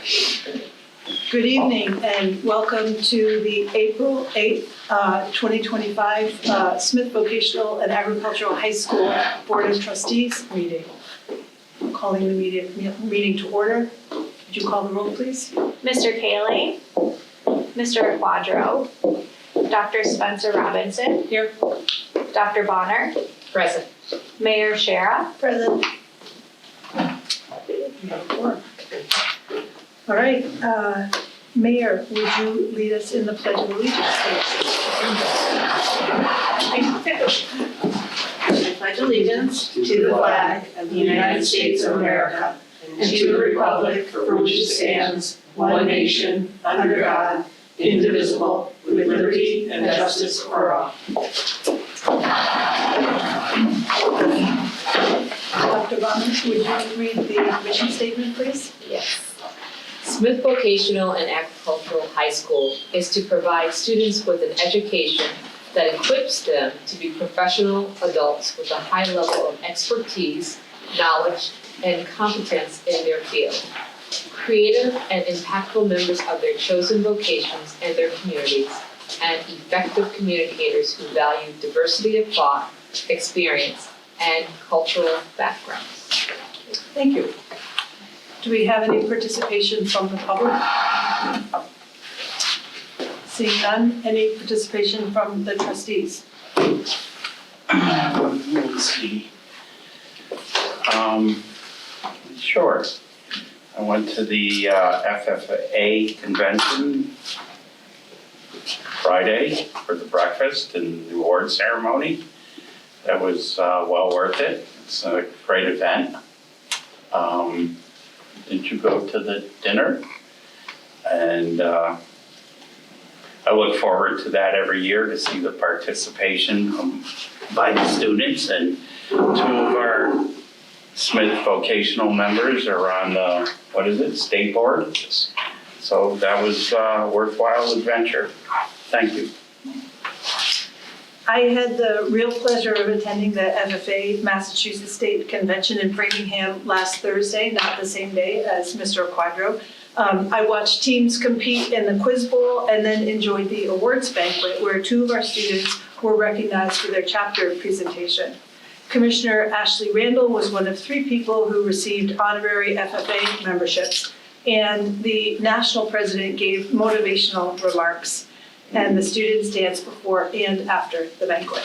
Good evening and welcome to the April 8th, 2025 Smith Vocational and Agricultural High School Board of Trustees meeting. I'm calling the meeting to order. Would you call the roll, please? Mr. Kaley, Mr. Quadro, Dr. Spencer Robinson. Here. Dr. Bonner. Present. Mayor Shara. Present. All right, Mayor, would you lead us in the Pledge of Allegiance, please? I pledge allegiance to the flag of the United States of America and to the republic for which it stands, one nation, under God, indivisible, with liberty and justice for all. Dr. Bonner, would you read the mission statement, please? Yes. Smith Vocational and Agricultural High School is to provide students with an education that equips them to be professional adults with a high level of expertise, knowledge, and competence in their field. Creative and impactful members of their chosen vocations and their communities, and effective communicators who value diversity of thought, experience, and cultural backgrounds. Thank you. Do we have any participation from the public? Seeing none, any participation from the trustees? Let's see. Sure. I went to the FFA convention Friday for the breakfast and the award ceremony. That was well worth it. It's a great event. Did you go to the dinner? And I look forward to that every year to see the participation by the students. And two of our Smith vocational members are on the, state board. So that was a worthwhile adventure. Thank you. I had the real pleasure of attending the FFA Massachusetts State Convention in Framingham last Thursday, not the same day as Mr. Quadro. I watched teams compete in the Quiz Bowl and then enjoyed the awards banquet where two of our students were recognized for their chapter presentation. Commissioner Ashley Randall was one of 3 people who received honorary FFA memberships, and the national president gave motivational remarks, and the students danced before and after the banquet.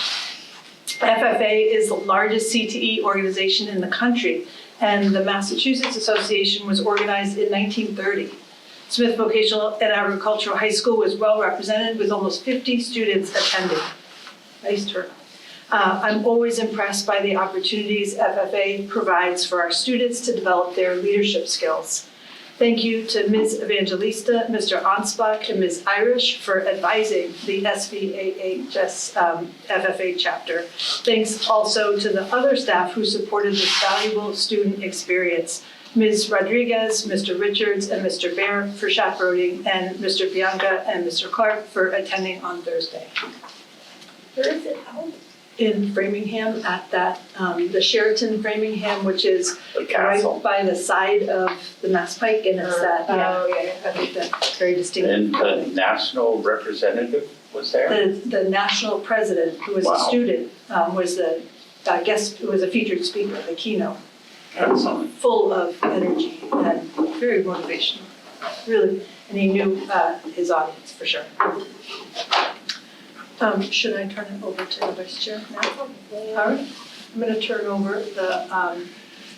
FFA is the largest CTE organization in the country, and the Massachusetts Association was organized in 1930. Smith Vocational and Agricultural High School was well represented with almost 50 students attending. Nice turnout. I'm always impressed by the opportunities FFA provides for our students to develop their leadership skills. Thank you to Ms. Evangelista, Mr. Anspach, and Ms. Irish for advising the SVAHS FFA chapter. Thanks also to the other staff who supported this valuable student experience. Ms. Rodriguez, Mr. Richards, and Mr. Bear for chaperoning, and Mr. Bianca and Mr. Clark for attending on Thursday. Where is it held? In Framingham at that, the Sheraton Framingham, which is The castle. right by the side of the Mass Pike, and it's that, I think that's very distinctive. And the national representative was there? The national president, who was a Wow. student, was the guest, who was a featured speaker, the keynote. Excellent. Full of energy and very motivational, really, and he knew his audience for sure. Should I turn it over to the vice chair now? All right, I'm going to turn over the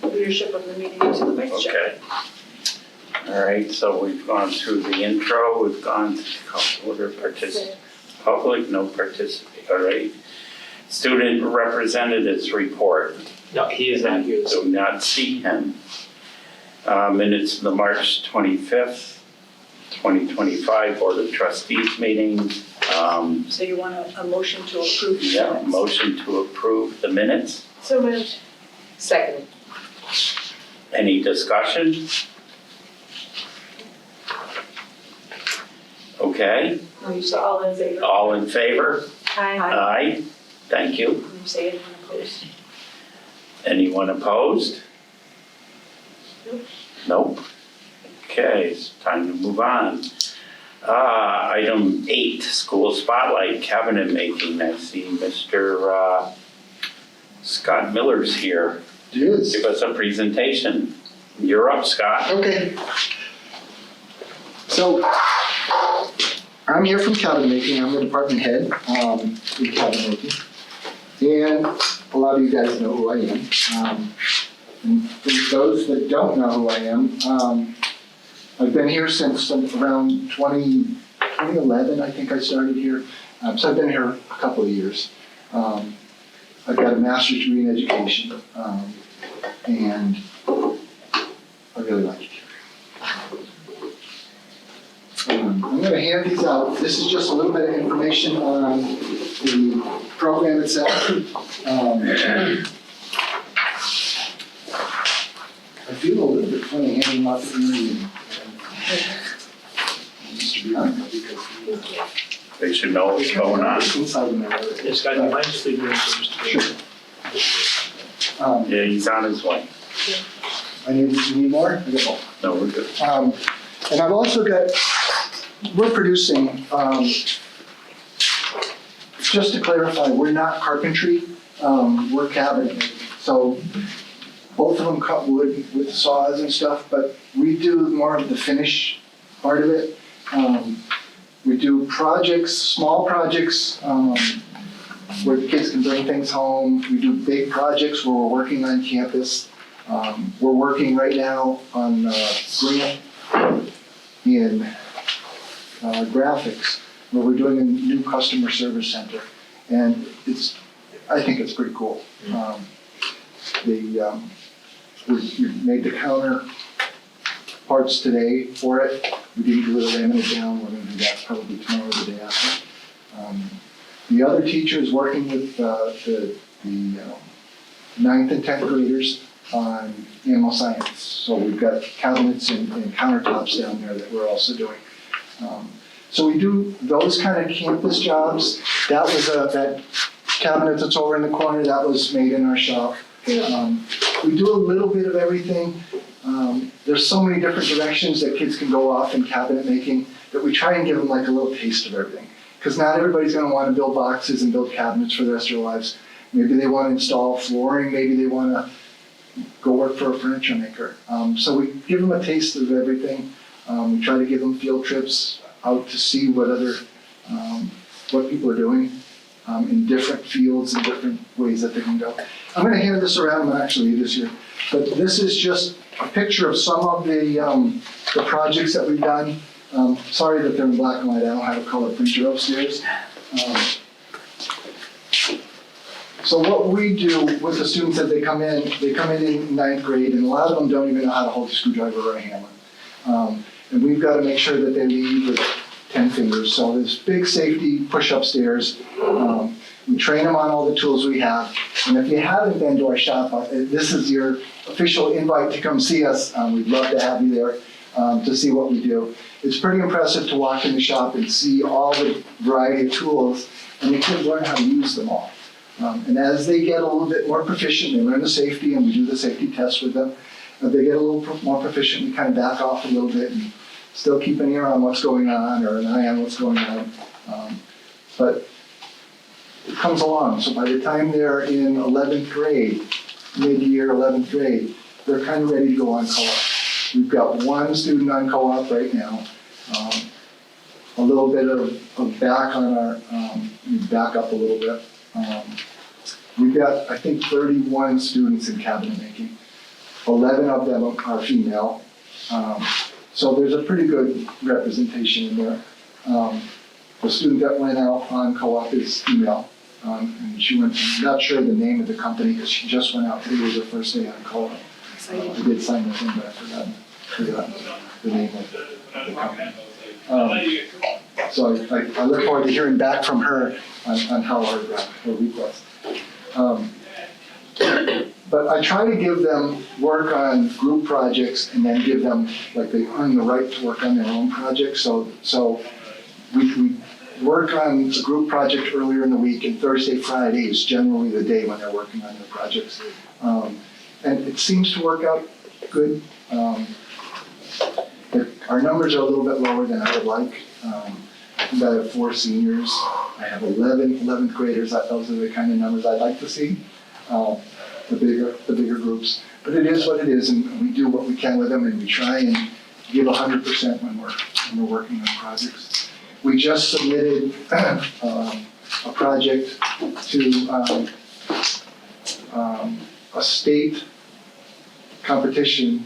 leadership of the meeting to the vice chair. Okay. All right, so we've gone through the intro, we've gone through order public, no participate, all right. Student representatives report. No, he is not here. Do not see him. Minutes of the March 25th, 2025 Board of Trustees meeting. So you want a motion to approve? the Yeah, minutes? motion to approve the minutes. So moved. Seconded. Any discussion? Okay, So all in favor? all in favor? Aye. Aye. Thank you. Can you say anyone opposed? Anyone opposed? Nope. Okay, it's time to move on. Item 8, school spotlight, cabinet making. I see Mr. Scott Miller's here. Yes. Give us a presentation. You're up, Scott. Okay. So I'm here from cabinet making. I'm the department head in cabinet making. And a lot of you guys know who I am. And for those that don't know who I am, I've been here since around 2011, I think I started here. So I've been here a couple of years. I've got a master's degree in education, and I really like it here. I'm going to hand these out. This is just a little bit of information on the program itself. I feel a little bit funny handing them out to you. Just to be honest, because They should know what's going on. inside the matter. Yes, Scott, you mind just leaving this for Mr. Bailey? Sure. Yeah, he's on his way. You need more? I got more. No, we're good. And I've also got, we're producing, just to clarify, we're not carpentry, we're cabinet making. So both of them cut wood with saws and stuff, but we do more of the finish part of it. We do projects, small projects, where the kids can bring things home. We do big projects where we're working on campus. We're working right now on a grant in graphics, where we're doing a new customer service center. And I think it's pretty cool. We made the counter parts today for it. We didn't do it laminate down. We're going to do that probably tomorrow or the day after. The other teacher is working with the 9th and 10th graders on animal science. So we've got cabinets and countertops down there that we're also doing. So we do those kind of campus jobs. That was that cabinet that's over in the corner, that was made in our shop. We do a little bit of everything. There's so many different directions that kids can go off in cabinet making that we try and give them like a little taste of everything. Because not everybody's going to want to build boxes and build cabinets for the rest of their lives. Maybe they want to install flooring, maybe they want to go work for a furniture maker. So we give them a taste of everything. We try to give them field trips out to see what what people are doing in different fields and different ways that they can go. I'm going to hand this around. I'm going to actually leave this here. But this is just a picture of some of the projects that we've done. Sorry that they're in black and white. I don't have a color printer upstairs. So what we do with the students as they come in 9th grade, and a lot of them don't even know how to hold a screwdriver or a hammer. And we've got to make sure that they leave with 10 fingers. So there's big safety push-up stairs. We train them on all the tools we have. And if you haven't been to our shop, this is your official invite to come see us. We'd love to have you there to see what we do. It's pretty impressive to walk in the shop and see all the variety of tools, and the kids learn how to use them all. And as they get a little bit more proficient, they learn the safety, and we do the safety tests with them. They get a little more proficient, we kind of back off a little bit and still keep an ear on what's going on or an eye on what's going on. But it comes along. So by the time they're in 11th grade, mid-year 11th grade, they're kind of ready to go on co-op. We've got one student on co-op right now. A little bit of back on our, back up a little bit. We've got, I think, 31 students in cabinet making. 11 of them are female. So there's a pretty good representation in there. The student that went out on co-op is female. And she went, I'm not sure the name of the company because she just went out. Today was her first day on co-op. I did sign the thing, but I forgot the name of the company. So I look forward to hearing back from her on how her week was. But I try to give them work on group projects and then give them, like, they earn the right to work on their own projects. So we work on a group project earlier in the week, and Thursday, Friday is generally the day when they're working on their projects. And it seems to work out good. Our numbers are a little bit lower than I would like. I think I have 4 seniors. I have 11th graders. Those are the kind of numbers I'd like to see, the bigger groups. But it is what it is, and we do what we can with them, and we try and give 100% when we're working on projects. We just submitted a project to a state competition,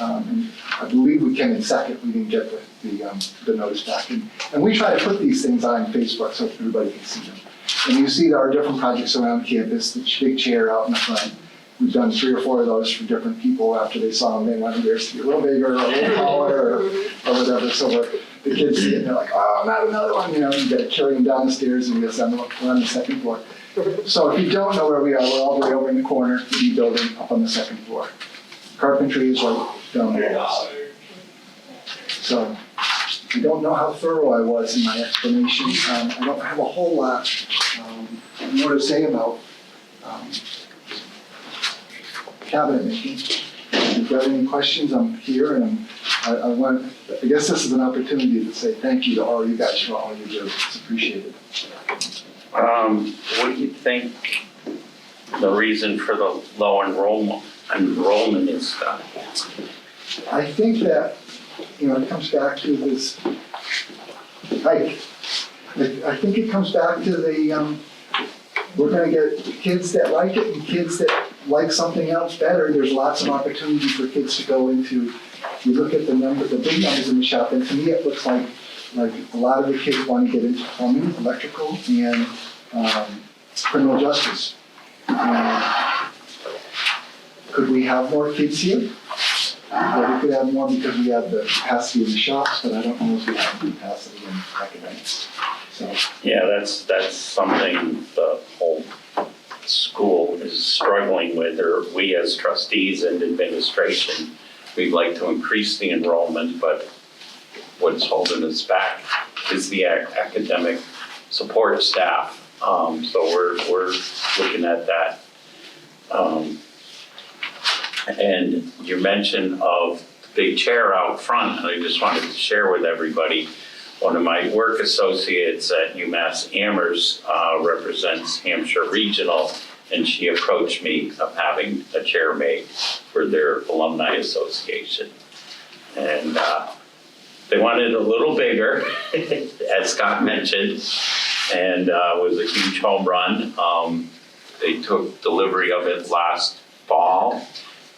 and I believe we came in second. We didn't get the notice back. And we try to put these things on Facebook so everybody can see them. And you see there are different projects around campus, the big chair out in the front. We've done 3 or 4 of those for different people. After they saw them, they wanted theirs to be a little bigger or a little taller or whatever. So the kids see it and they're like, oh, not another one. You know, you gotta carry them down the stairs and we're on the 2nd floor. So if you don't know where we are, we're all the way over in the corner of the building up on the 2nd floor. Carpentry is right down there. So I don't know how thorough I was in my explanation. I don't have a whole lot more to say about cabinet making. If you've got any questions, I'm here, and I guess this is an opportunity to say thank you to all you guys for all you do. It's appreciated. What do you think the reason for the low enrollment is? I think that, it comes back to this, I think it comes back to the, we're gonna get kids that like it and kids that like something else better. There's lots of opportunity for kids to go into, you look at the big numbers in the shop, and to me it looks like a lot of the kids want to get into plumbing, electrical, and criminal justice. Could we have more kids here? Well, we could have more because we have the capacity in the shops, but I don't know if we have the capacity in academics. So. Yeah, that's something the whole school is struggling with, or we as trustees and administration, we'd like to increase the enrollment, but what's holding us back is the academic support staff. So we're looking at that. And your mention of the big chair out front, and I just wanted to share with everybody, one of my work associates at UMass Amherst represents Hampshire Regional, and she approached me of having a chair made for their alumni association. And they wanted a little bigger, as Scott mentioned, and it was a huge home run. They took delivery of it last fall,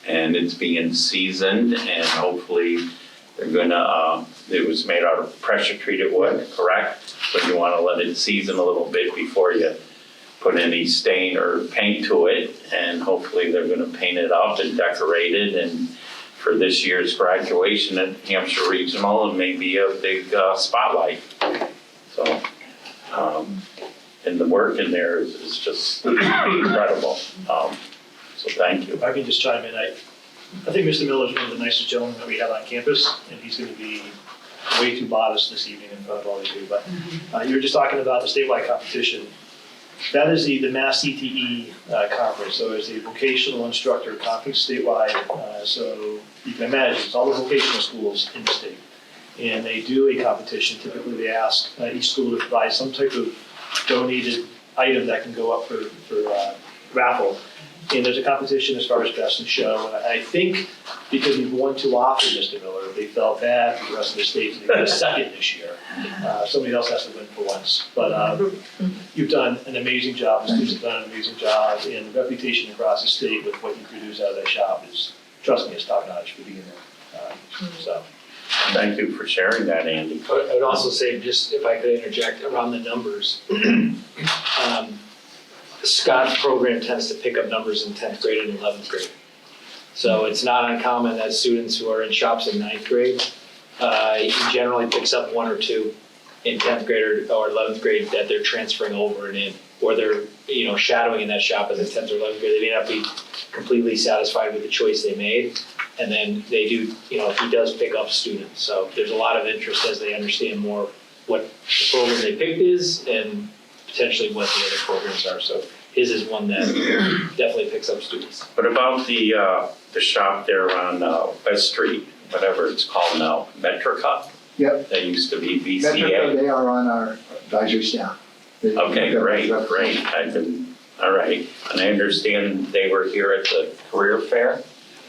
and it's being seasoned, and hopefully they're gonna, it was made out of pressure treated wood, correct? So you wanna let it season a little bit before you put any stain or paint to it, and hopefully they're gonna paint it up and decorate it, and for this year's graduation at Hampshire Regional, it may be a big spotlight. So, and the work in there is just incredible. So thank you. If I can just chime in, I think Mr. Miller is one of the nicest gentlemen that we have on campus, and he's going to be way too modest this evening in front of all of you. But you were just talking about the statewide competition. That is the Mass CTE conference, so it's a vocational instructor conference statewide. So you can imagine it's all the vocational schools in the state, and they do a competition. Typically, they ask each school to provide some type of donated item that can go up for raffle. And there's a competition as far as best in show. And I think because we've won too often, Mr. Miller, they felt bad for the rest of the state. They got a second this year. Somebody else has to win for once. But you've done an amazing job. The students have done an amazing job. And the reputation across the state with what you produce out of that shop is, trust me, it's top notch for being there. So. Thank you for sharing that, Andy. I would also say, just if I could interject around the numbers, Scott's program tends to pick up numbers in 10th grade and 11th grade. So it's not uncommon that students who are in shops in 9th grade, he generally picks up 1 or 2 in 10th grade or 11th grade that they're transferring over and in, or they're shadowing in that shop as a 10th or 11th grade. They may not be completely satisfied with the choice they made, and then they do, he does pick up students. So there's a lot of interest as they understand more what the program they picked is and potentially what the other programs are. So his is one that definitely picks up students. What about the shop there on West Street? whatever it's called now, Metrica? Yep. That used to be Metrica, VCA? they are on our advisory staff. Okay, great. All right. And I understand they were here at the career fair,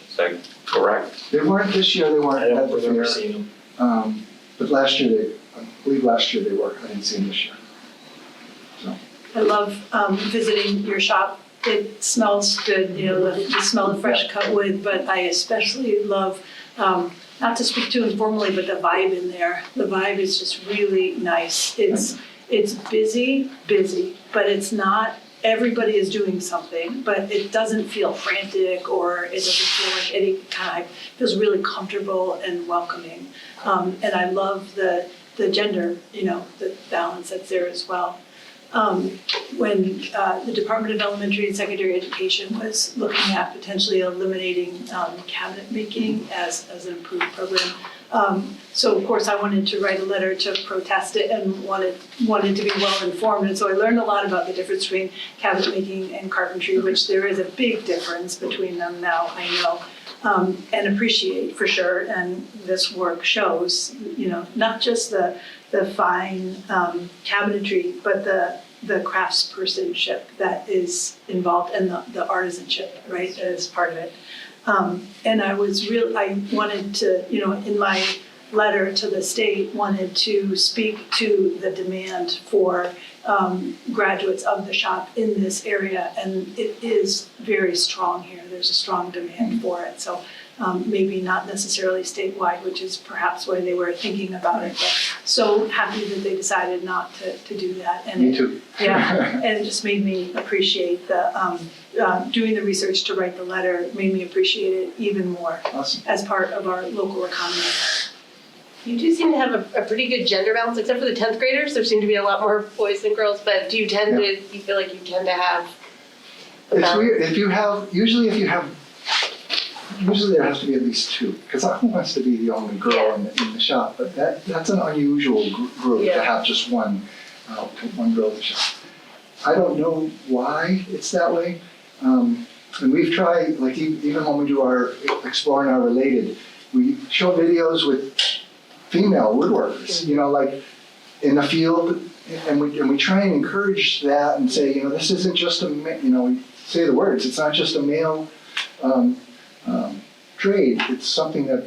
is that correct? They weren't this year, they weren't I don't at the remember fair. seeing them. But last year I believe last year they were, I didn't see them this year. I love visiting your shop. It smells good, the smell of fresh cut wood, but I especially love, not to speak too informally, but the vibe in there. The vibe is just really nice. It's busy, but it's not, everybody is doing something, but it doesn't feel frantic or it doesn't feel like any kind. It feels really comfortable and welcoming. And I love the gender, the balance that's there as well. When the Department of Elementary and Secondary Education was looking at potentially eliminating cabinet making as an improved program. So of course I wanted to write a letter to protest it and wanted to be well informed. And so I learned a lot about the difference between cabinet making and carpentry, which there is a big difference between them now, I know. And appreciate for sure, and this work shows, not just the fine cabinetry, but the craftspersonship that is involved and the artisanship, right, that is part of it. And I wanted to, in my letter to the state, wanted to speak to the demand for graduates of the shop in this area, and it is very strong here. There's a strong demand for it. So maybe not necessarily statewide, which is perhaps why they were thinking about it, but so happy that they decided not to do that. And Me too. yeah, and it just made me appreciate the, doing the research to write the letter made me appreciate it even more Awesome. as part of our local economy. You do seem to have a pretty good gender balance, except for the 10th graders. There seem to be a lot more boys than girls, but do you tend to, you feel like you tend to have a It's balance? weird, usually there has to be at least two, because who wants to be the only girl in the shop? But that's an unusual group to have just one girl in the shop. I don't know why it's that way. And we've tried, like even when we do our Exploring Our Related, we show videos with female woodworkers, like in the field, and we try and encourage that and say, this isn't just we say the words, it's not just a male trade, it's something that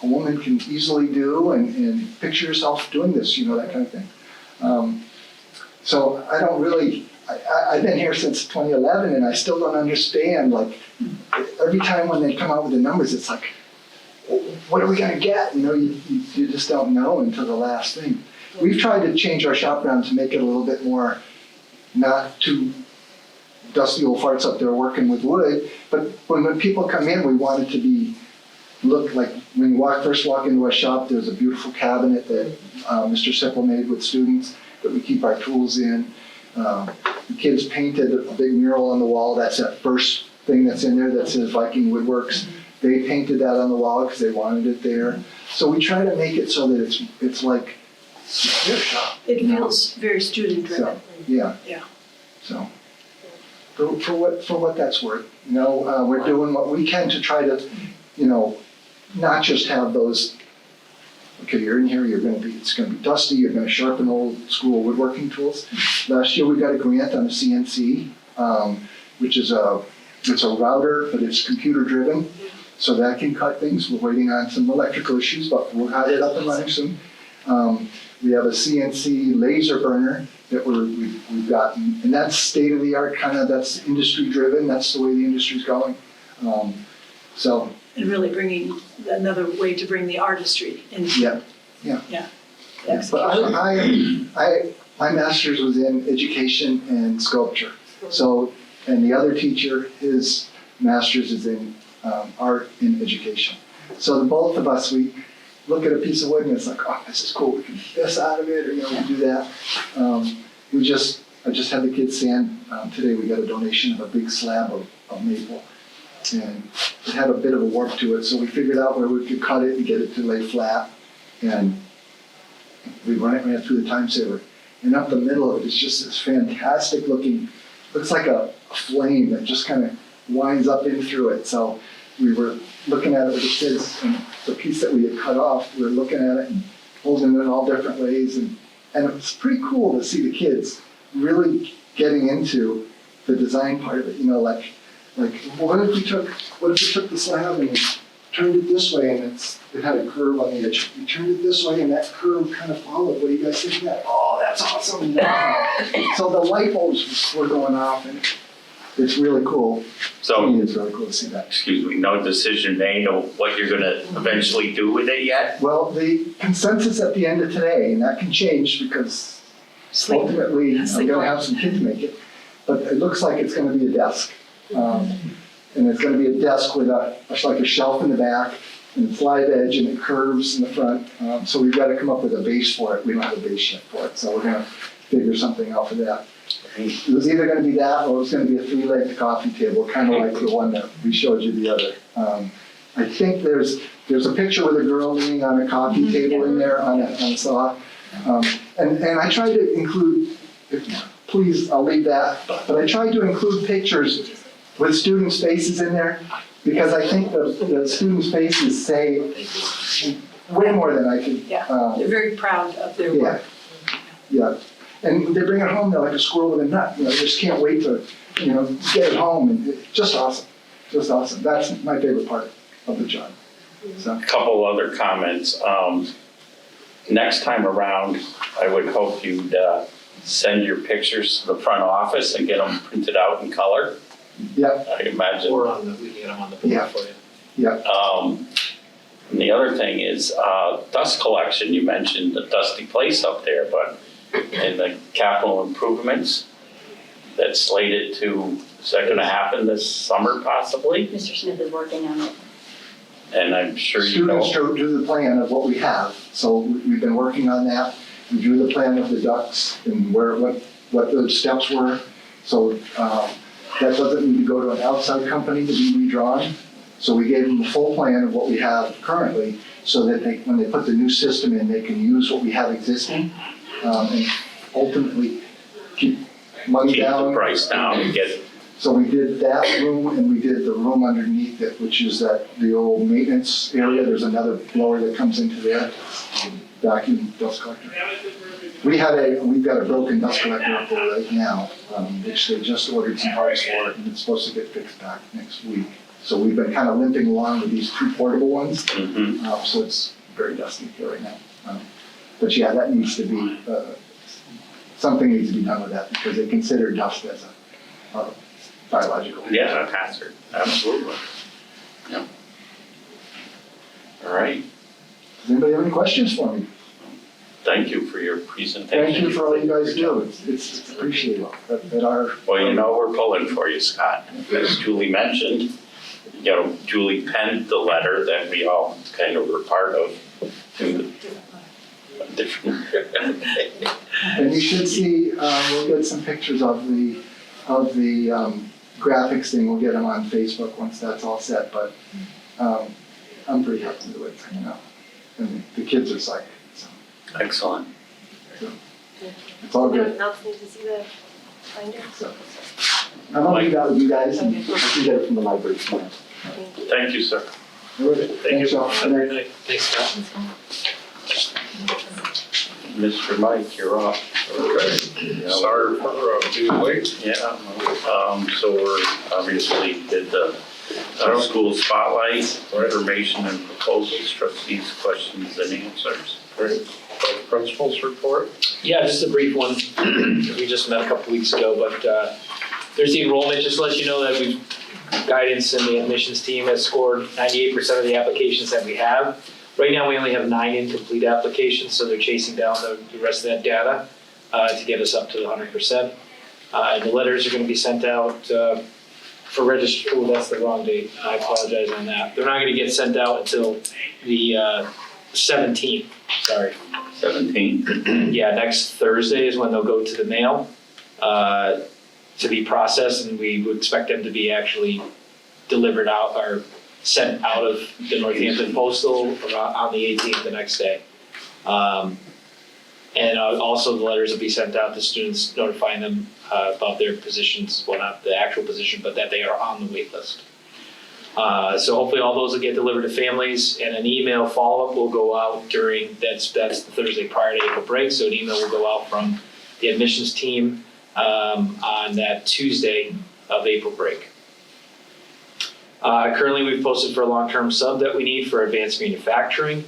a woman can easily do and picture yourself doing this, that kind of thing. So I don't really, I've been here since 2011 and I still don't understand, like, every time when they come out with the numbers, it's like, what are we gonna get? You just don't know until the last thing. We've tried to change our shop around to make it a little bit more, not too dusty old farts up there working with wood, but when people come in, we want it to look like, when you first walk into a shop, there's a beautiful cabinet that Mr. Sipple made with students that we keep our tools in. The kids painted a big mural on the wall, that's that first thing that's in there that says Viking Woodworks. They painted that on the wall because they wanted it there. So we try to make it so that it's like their shop. It feels very student driven. So, yeah. Yeah. So, for what that's worth, we're doing what we can to try to, not just have those. Okay, you're in here. It's gonna be dusty. You're gonna sharpen old school woodworking tools. Last year we got a grant on the CNC, which is it's a router, but it's computer driven, so that can cut things. We're waiting on some electrical issues, but we'll have it up and running soon. We have a CNC laser burner that we've gotten, and that's state of the art, that's industry driven. That's the way the industry's going. And really bringing another way to bring the artistry in. Yeah. But my master's was in education and sculpture. So, and the other teacher, his master's is in art in education. So the both of us, we look at a piece of wood and it's like, oh, this is cool. We can get this out of it, or we can do that. I just had the kids sand today. We got a donation of a big slab of maple. And it had a bit of a warp to it, so we figured out where we could cut it and get it to lay flat. And we ran it through the time saver. And up the middle of it is just this fantastic looking, looks like a flame that just kind of winds up in through it. So, we were looking at it with the kids, and the piece that we had cut off, we were looking at it and holding it in all different ways, and it was pretty cool to see the kids really getting into the design part of it, like, well, what if we took the slab and we turned it this way and it had a curve on the edge. We turned it this way and that curve kind of followed. What do you guys think of that? Oh, that's awesome. So the light bulbs were going off, and it's really cool. So, It's really cool to see that. excuse me, no decision made of what you're gonna eventually do with it yet? Well, the consensus at the end of today, and that can change because ultimately I'm gonna have some kids make it, but it looks like it's gonna be a desk. And it's gonna be a desk with like a shelf in the back and a slide edge, and it curves in the front. So we've gotta come up with a base for it. We don't have a base yet for it, so we're gonna figure something out for that. It was either gonna be that or it was gonna be a 3-legged coffee table, kind of like the one that we showed you the other. I think there's a picture with a girl leaning on a coffee table in there on a saw. And I tried to include, please, I'll leave that, but I tried to include pictures with students' faces in there, because I think the students' faces say way more than I could. They're very proud of their work. Yeah, and they bring it home, they're like a squirrel with a nut, they just can't wait to, get it home, and it's just awesome, That's my favorite part of the job, so. Couple other comments. Next time around, I would hope you'd send your pictures to the front office and get them printed out in color. Yeah. I imagine. Or we can get them on the board for you. And the other thing is dust collection. You mentioned the dusty place up there, but in the capital improvements that's slated to, is that gonna happen this summer possibly? Mr. Smith is working on it. And I'm sure you know. Students drew the plan of what we have, so we've been working on that. We drew the plan of the ducts and what the steps were. So that doesn't need to go to an outside company to be redrawn. So we gave them the full plan of what we have currently, so that when they put the new system in, they can use what we have existing, and ultimately keep money Keep down. the price down and get. So we did that room, and we did the room underneath it, which is the old maintenance area. There's another blower that comes into there, vacuum dust collector. We've got a broken dust collector up there right now, which they just ordered some parts for, and it's supposed to get fixed back next week. So we've been kind of limping along with these 2 portable ones, so it's very dusty here right now. But yeah, that needs to be, something needs to be done with that, because they consider dust as a biological. Yeah, a hazard, absolutely. Yeah. All right, Does anybody have any questions for me? thank you for your presentation. Thank you for all you guys do. It's appreciated at our. Well, we're pulling for you, Scott. As Julie mentioned, Julie penned the letter that we all kind of were part of. Different. And you should see, we'll get some pictures of the graphics thing. We'll get them on Facebook once that's all set, but I'm pretty happy with it, And the kids are psyched, so Excellent. it's all good. Else needs to see the binder? So, I'm gonna leave that with you guys, and I can get it from the library tomorrow. Thank you, sir. Thanks, y'all. Have a great night. Thanks, Scott. Mr. Mike, you're up. Okay, sorry for being late. Yeah, so we're obviously did the school spotlight, information and proposals, trustees, questions and answers. Great. Principals report? Yeah, just a brief one. We just met a couple weeks ago, but there's the enrollment. Just to let you know that guidance and the admissions team has scored 98% of the applications that we have. Right now, we only have 9 incomplete applications, so they're chasing down the rest of that data to get us up to the 100%. And the letters are going to be sent out for registration. Oh, that's the wrong date. I apologize on that. They're not going to get sent out until the 17th. Sorry. 17. Yeah, next Thursday is when they'll go to the mail to be processed, and we would expect them to be actually delivered out or sent out of the Northampton Postal on the 18th the next day. And also the letters will be sent out to students notifying them about their positions, well, not the actual position, but that they are on the wait list. So hopefully all those will get delivered to families, and an email follow-up will go out during, that's the Thursday prior to April break, so an email will go out from the admissions team on that Tuesday of April break. Currently, we've posted for a long-term sub that we need for advanced manufacturing.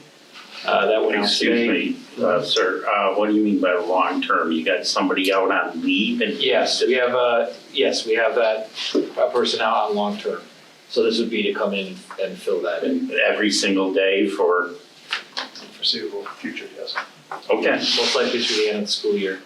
That went out today. Excuse me, sir, what do you mean by long-term? You got somebody out on leave and? Yes, we have that person out on long-term. So this would be to come in and fill that in. Every single day for, Foreseeable future, yes. okay. Most likely through the end of the school year.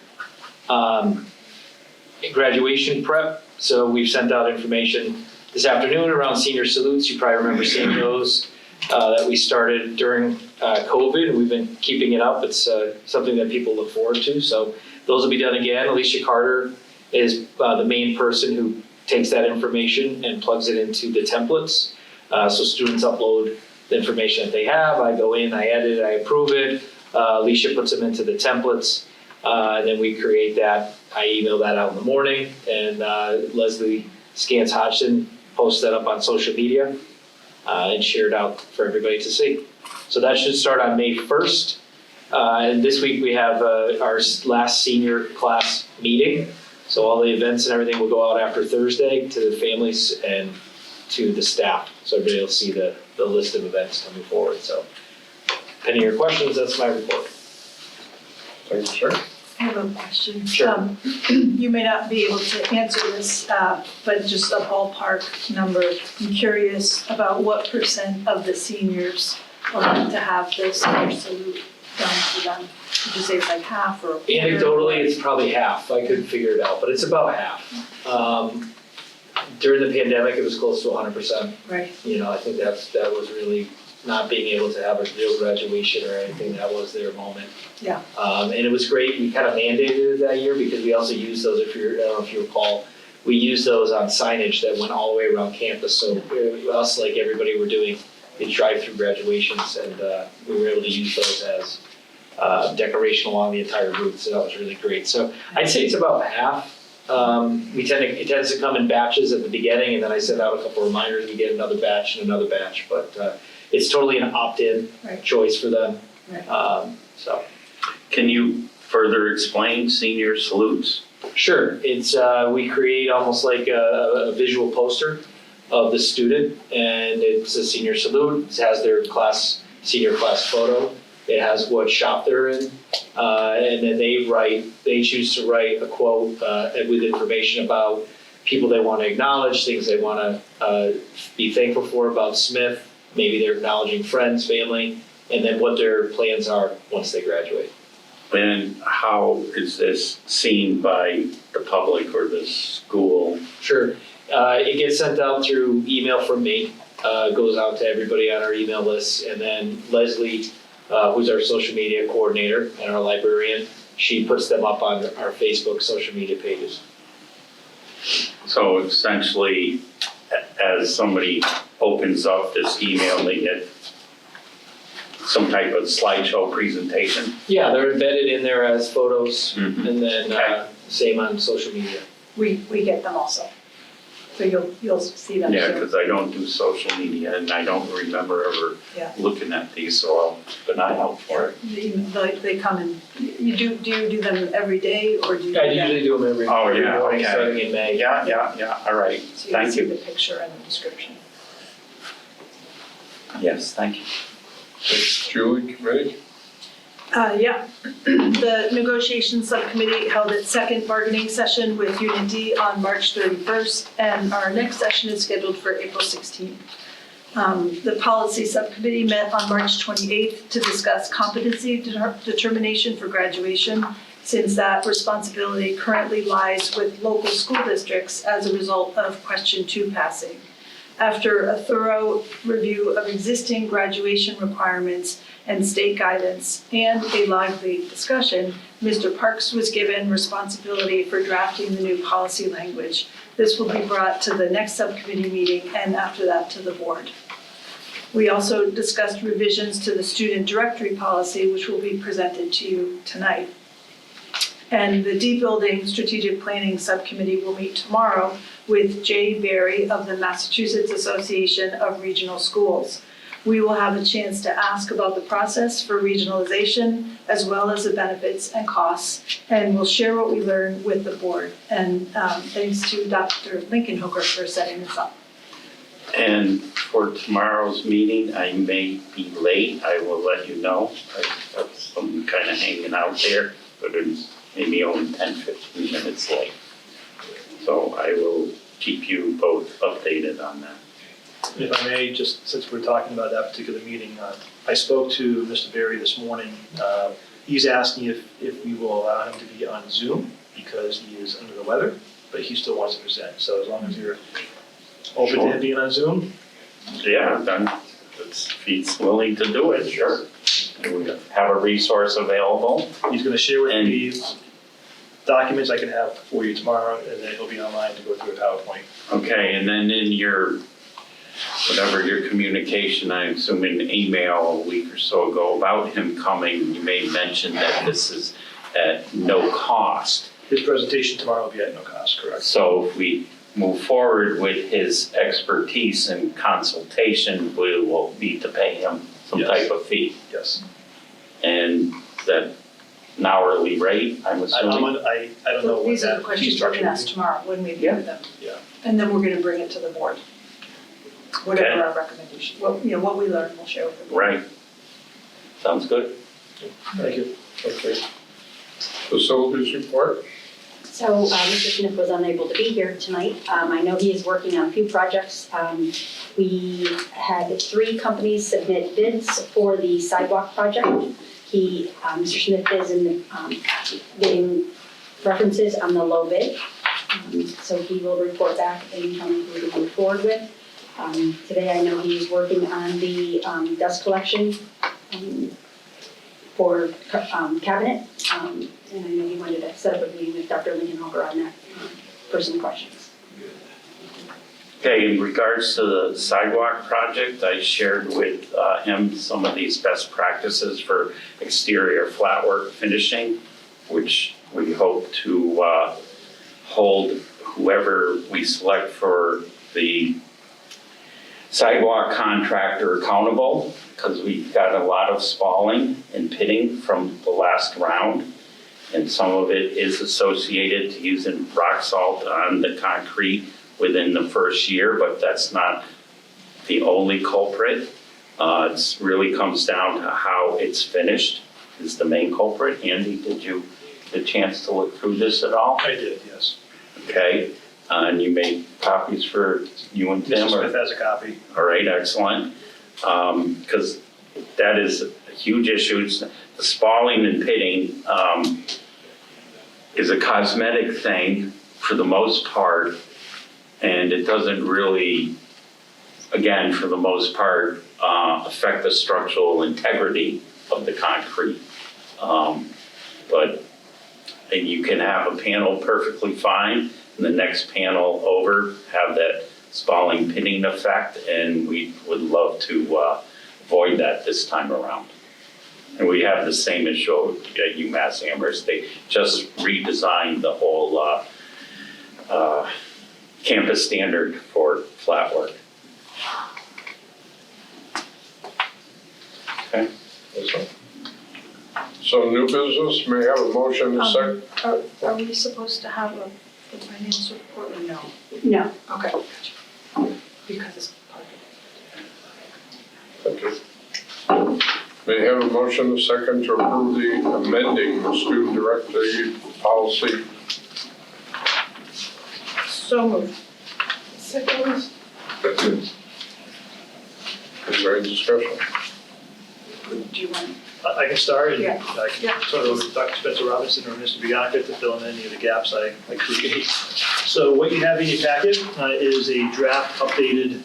Graduation prep, so we've sent out information this afternoon around senior salutes. You probably remember seeing those that we started during COVID, and we've been keeping it up. It's something that people look forward to, so those will be done again. Alicia Carter is the main person who takes that information and plugs it into the templates. So students upload the information that they have. I go in, I edit it, I approve it. Alicia puts them into the templates, and then we create that. I email that out in the morning, and Leslie Scans Hodgson posts that up on social media and share it out for everybody to see. So that should start on May 1st. And this week we have our last senior class meeting. So all the events and everything will go out after Thursday to the families and to the staff. So everybody will see the list of events coming forward. So any of your questions, that's my report. Thank you, sir. I have a question. Sure. You may not be able to answer this, but just a ballpark number. I'm curious about what % of the seniors are going to have this senior salute done for them. Would you say it's like half or a quarter? Anecdotally, it's probably half. I couldn't figure it out, but it's about half. During the pandemic, it was close to 100%. Right. You know, I think that was really not being able to have a real graduation or anything. That was their moment. Yeah. And it was great. We kind of mandated it that year because we also used those, I don't know if you recall, we used those on signage that went all the way around campus. So us, like everybody, were doing these drive-through graduations, and we were able to use those as decoration along the entire route. So that was really great. So I'd say it's about half. It tends to come in batches at the beginning, and then I send out a couple reminders. We get another batch and another batch, but it's totally an opt-in Right. choice for them. Right. So. Can you further explain senior salutes? Sure, it's, we create almost like a visual poster of the student, and it's a senior salute. It has their senior class photo. It has what shop they're in, and then they choose to write a quote with information about people they want to acknowledge, things they want to be thankful for about Smith. Maybe they're acknowledging friends, family, and then what their plans are once they graduate. And how is this seen by the public or the school? Sure. It gets sent out through email from me, goes out to everybody on our email list, and then Leslie, who's our social media coordinator and our librarian, she puts them up on our Facebook social media pages. So essentially, as somebody opens up this email, they get some type of slideshow presentation? Yeah, they're embedded in there as photos, Mhm. and then Okay. same on social media. We get them also. So you'll see them Yeah, soon. because I don't do social media and I don't remember ever Yeah. looking at these, so I'll keep an eye out for it. They come in, do you do them every day or do you? I usually do them every Oh, yeah, morning, okay. starting in May. Yeah, all right, So you can thank see you. the picture and the description. Yes, thank you. Julie, committee? Yeah, the negotiations subcommittee held its second bargaining session with Unit D on March 31st, and our next session is scheduled for April 16th. The policy subcommittee met on March 28th to discuss competency determination for graduation, since that responsibility currently lies with local school districts as a result of question 2 passing. After a thorough review of existing graduation requirements and state guidance and a lively discussion, Mr. Parks was given responsibility for drafting the new policy language. This will be brought to the next subcommittee meeting and after that to the board. We also discussed revisions to the student directory policy, which will be presented to you tonight. And the D Building Strategic Planning Subcommittee will meet tomorrow with Jay Berry of the Massachusetts Association of Regional Schools. We will have a chance to ask about the process for regionalization as well as the benefits and costs, and we'll share what we learn with the board. And thanks to Dr. Lincoln Hooker for setting this up. And for tomorrow's meeting, I may be late. I will let you know. I have some kind of hanging out there, but it's maybe only 10, 15 minutes late. So I will keep you both updated on that. If I may, just since we're talking about that particular meeting, I spoke to Mr. Berry this morning. He's asking if we will allow him to be on Zoom because he is under the weather, but he still wants to present. So as long as you're open to him being on Zoom. Yeah, then if he's willing to do it, sure. We have a resource available. He's going to share with And- me documents I can have for you tomorrow, and then he'll be online to go through a PowerPoint. Okay, and then in your, whatever your communication, I'm assuming email a week or so ago about him coming, you may mention that this is at no cost. His presentation tomorrow will be at no cost, correct? So if we move forward with his expertise and consultation, we will need to pay him some Yes. type of fee. Yes. And that an hourly rate, I'm assuming? I don't know what These are the that fee questions we're structure gonna would ask be. tomorrow when we meet Yeah. with them. Yeah. And then we're gonna bring it to the board. Whatever our recommendation, what we learn, we'll share with the board. Right. Sounds good. Thank you. Okay. Facilities report? So Mr. Smith was unable to be here tonight. I know he is working on a few projects. We had 3 companies submit bids for the sidewalk project. Mr. Smith is in the, getting references on the low bid. So he will report back and tell me who to move forward with. Today I know he's working on the dust collection for cabinet. And I know he wanted to set up a meeting with Dr. Lincoln Hooker on that for some questions. Okay, in regards to the sidewalk project, I shared with him some of these best practices for exterior flat work finishing, which we hope to hold whoever we select for the sidewalk contractor accountable, because we've got a lot of spalling and pitting from the last round. And some of it is associated to using rock salt on the concrete within the first year, but that's not the only culprit. It really comes down to how it's finished is the main culprit. Andy, did you get a chance to look through this at all? I did, yes. Okay, and you made copies for you and Tim? Mr. or- Smith has a copy. All right, excellent. Because that is a huge issue. It's the spalling and pitting is a cosmetic thing for the most part, and it doesn't really, again, for the most part, affect the structural integrity of the concrete. But you can have a panel perfectly fine, and the next panel over have that spalling pitting effect, and we would love to avoid that this time around. And we have the same issue at UMass Amherst. They just redesigned the whole campus standard for flat work. Okay. So new business, may I have a motion and a second? Are we supposed to have the financial report or no? No. Okay, gotcha. Because it's part of it. Okay. May I have a motion and a second to approve the amending the student director policy? So moved. Is there any discussion? Do you want? I can start and Yeah. I can turn it over to Dr. Spencer Robinson or Mr. Bianca to fill in any of the gaps I create. So what you have in your packet is a draft updated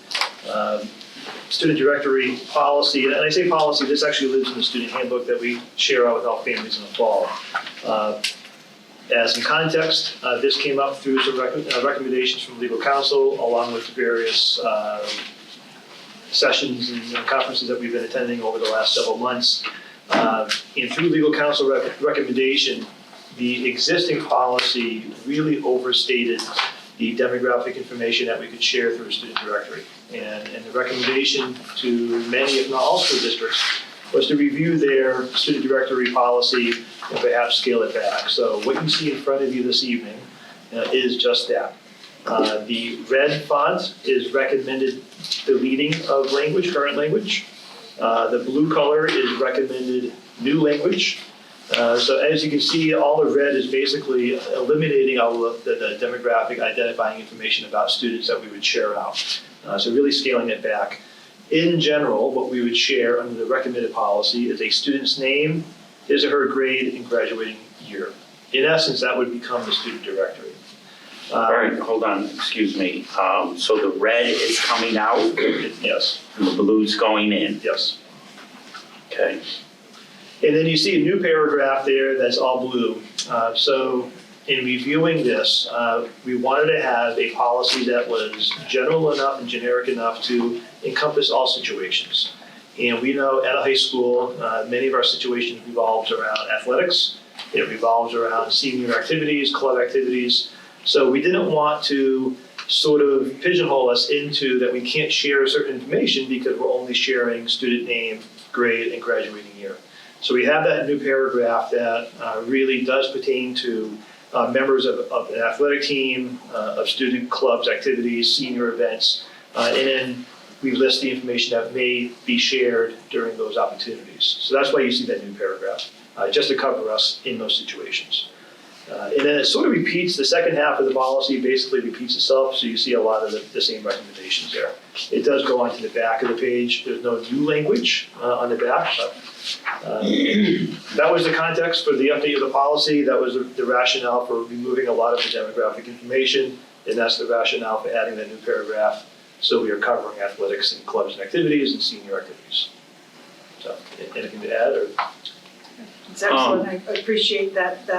student directory policy. And I say policy, this actually lives in the student handbook that we share out with all families in the fall. As in context, this came up through some recommendations from legal counsel along with various sessions and conferences that we've been attending over the last several months. And through legal counsel recommendation, the existing policy really overstated the demographic information that we could share through a student directory. And the recommendation to many, if not all, school districts was to review their student directory policy and perhaps scale it back. So what you see in front of you this evening is just that. The red font is recommended deleting of language, current language. The blue color is recommended new language. So as you can see, all the red is basically eliminating all of the demographic identifying information about students that we would share out. So really scaling it back. In general, what we would share under the recommended policy is a student's name, his or her grade, and graduating year. In essence, that would become the student directory. All right, hold on, excuse me. So the red is coming out Yes, and the blue's going in, yes. okay? And then you see a new paragraph there that's all blue. So in reviewing this, we wanted to have a policy that was general enough and generic enough to encompass all situations. And we know at a high school, many of our situations revolves around athletics. It revolves around senior activities, club activities. So we didn't want to sort of pigeonhole us into that we can't share certain information because we're only sharing student name, grade, and graduating year. So we have that new paragraph that really does pertain to members of an athletic team, of student clubs, activities, senior events, and then we list the information that may be shared during those opportunities. So that's why you see that new paragraph, just to cover us in those situations. And then it sort of repeats, the second half of the policy basically repeats itself, so you see a lot of the same recommendations there. It does go onto the back of the page. There's no new language on the back, but that was the context for the update of the policy. That was the rationale for removing a lot of the demographic information, and that's the rationale for adding that new paragraph. So we are covering athletics and clubs and activities and senior activities. So anything to add or? It's excellent. I appreciate that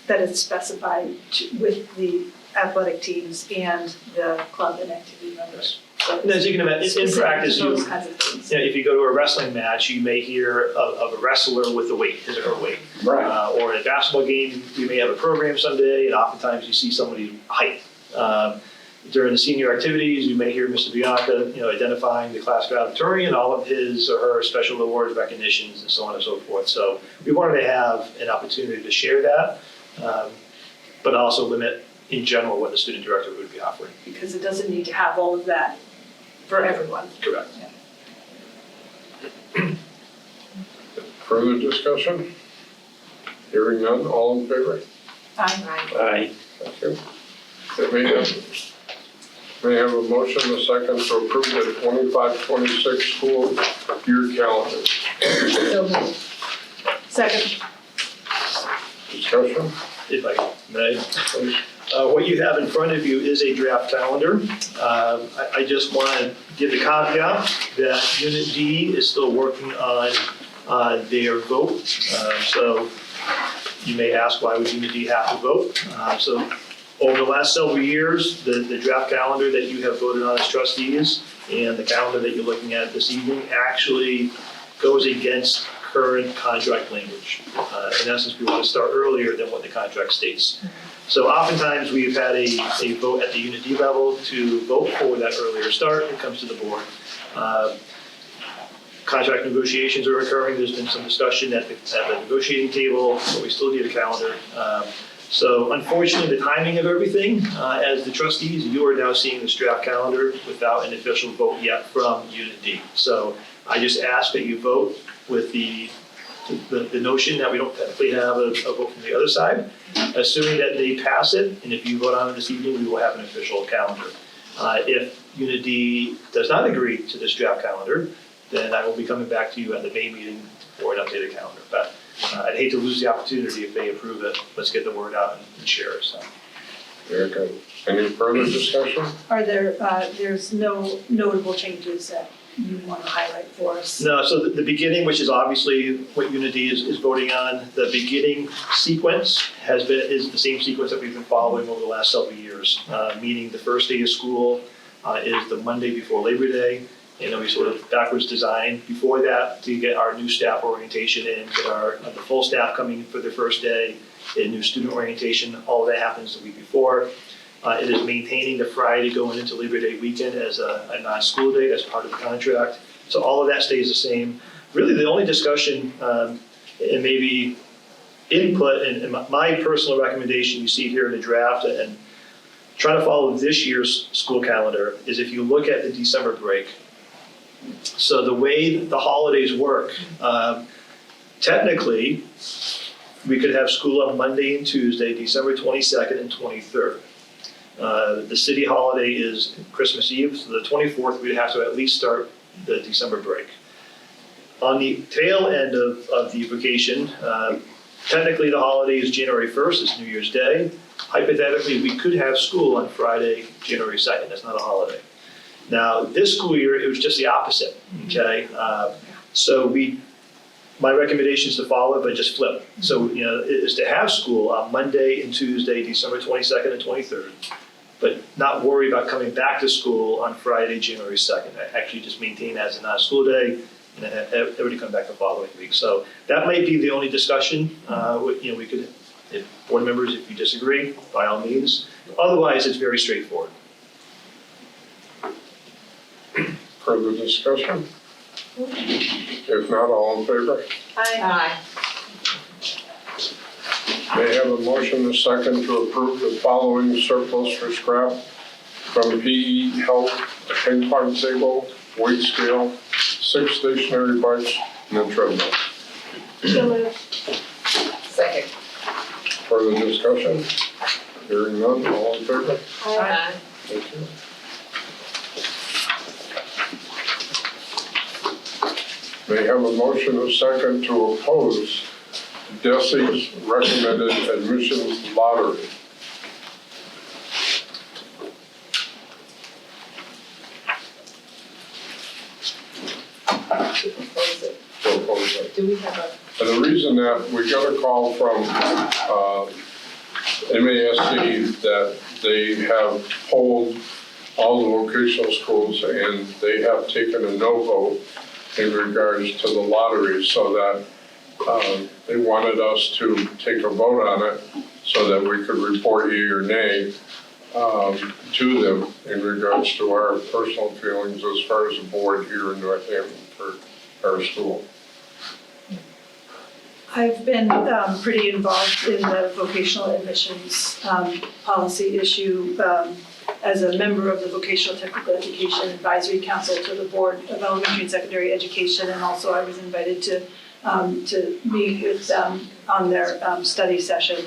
it's specified with the athletic teams and the club and activity members. So And as you can imagine, in specific practice, to those kinds of things. you know, if you go to a wrestling match, you may hear of a wrestler with a weight, his or her weight. Or in a basketball game, you may have a program someday, and oftentimes you see somebody's height. During the senior activities, you may hear Mr. Bianca, identifying the class valedictorian, all of his or her special awards, recognitions, and so on and so forth. So we wanted to have an opportunity to share that, but also limit in general what the student director would be offering. Because it doesn't need to have all of that for everyone. Correct. Further discussion? Hearing none, all in favor? Aye. Thank you. May I have a motion and a second to approve the 25-26 school year calendar? So moved. Second. Discussion? If I may. What you have in front of you is a draft calendar. I just want to give the caveat that Unit D is still working on their vote. So you may ask, why would Unit D have to vote? So over the last several years, the draft calendar that you have voted on as trustees and the calendar that you're looking at this evening actually goes against current contract language. In essence, we want to start earlier than what the contract states. So oftentimes we've had a vote at the Unit D level to vote for that earlier start. It comes to the board. Contract negotiations are occurring. There's been some discussion at the negotiating table, but we still need a calendar. So unfortunately, the timing of everything, as the trustees, you are now seeing this draft calendar without an official vote yet from Unit D. So I just ask that you vote with the notion that we don't technically have a vote from the other side, assuming that they pass it, and if you vote on it this evening, we will have an official calendar. If Unit D does not agree to this draft calendar, then I will be coming back to you at the May meeting for an updated calendar. But I'd hate to lose the opportunity if they approve it. Let's get the word out and share it. So. Very good. Any further discussion? Are there's no notable changes that you want to highlight for us? No, so the beginning, which is obviously what Unit D is voting on, the beginning sequence is the same sequence that we've been following over the last several years, meaning the first day of school is the Monday before Labor Day. And then we sort of backwards designed before that to get our new staff orientation in, get the full staff coming for the first day, a new student orientation, all of that happens the week before. It is maintaining the Friday going into Labor Day weekend as a non-school day, as part of the contract. So all of that stays the same. Really, the only discussion, and maybe input, and my personal recommendation, you see here in the draft, and trying to follow this year's school calendar, is if you look at the December break. So the way the holidays work, technically, we could have school on Monday and Tuesday, December 22nd and 23rd. The city holiday is Christmas Eve, so the 24th, we'd have to at least start the December break. On the tail end of the vacation, technically the holiday is January 1st, it's New Year's Day. Hypothetically, we could have school on Friday, January 2nd, that's not a holiday. Now, this school year, it was just the opposite, okay? So my recommendation is to follow it, but just flip. So, is to have school on Monday and Tuesday, December 22nd and 23rd, but not worry about coming back to school on Friday, January 2nd. Actually just maintain as a non-school day, and then have everybody come back the following week. So that might be the only discussion. We could, if board members, if you disagree, by all means. Otherwise, it's very straightforward. Further discussion? If not, all in favor? Aye. May I have a motion and a second to approve the following surplus for scrap from PE Health, a ping pong table, weight scale, 6 stationary bikes, and a treadmill. So moved. Second. Further discussion? Hearing none, all in favor? Aye. Thank you. May I have a motion and a second to oppose DESE's recommended admissions lottery. To oppose it. Do we have a, And the reason that we got a call from MASC that they have polled all the vocational schools and they have taken a no vote in regards to the lottery, so that they wanted us to take a vote on it so that we could report yea or nay to them in regards to our personal feelings as far as the board here in Northampton for our school. I've been pretty involved in the vocational admissions policy issue as a member of the Vocational Technical Education Advisory Council to the Board of Elementary and Secondary Education, and also I was invited to meet with them on their study session,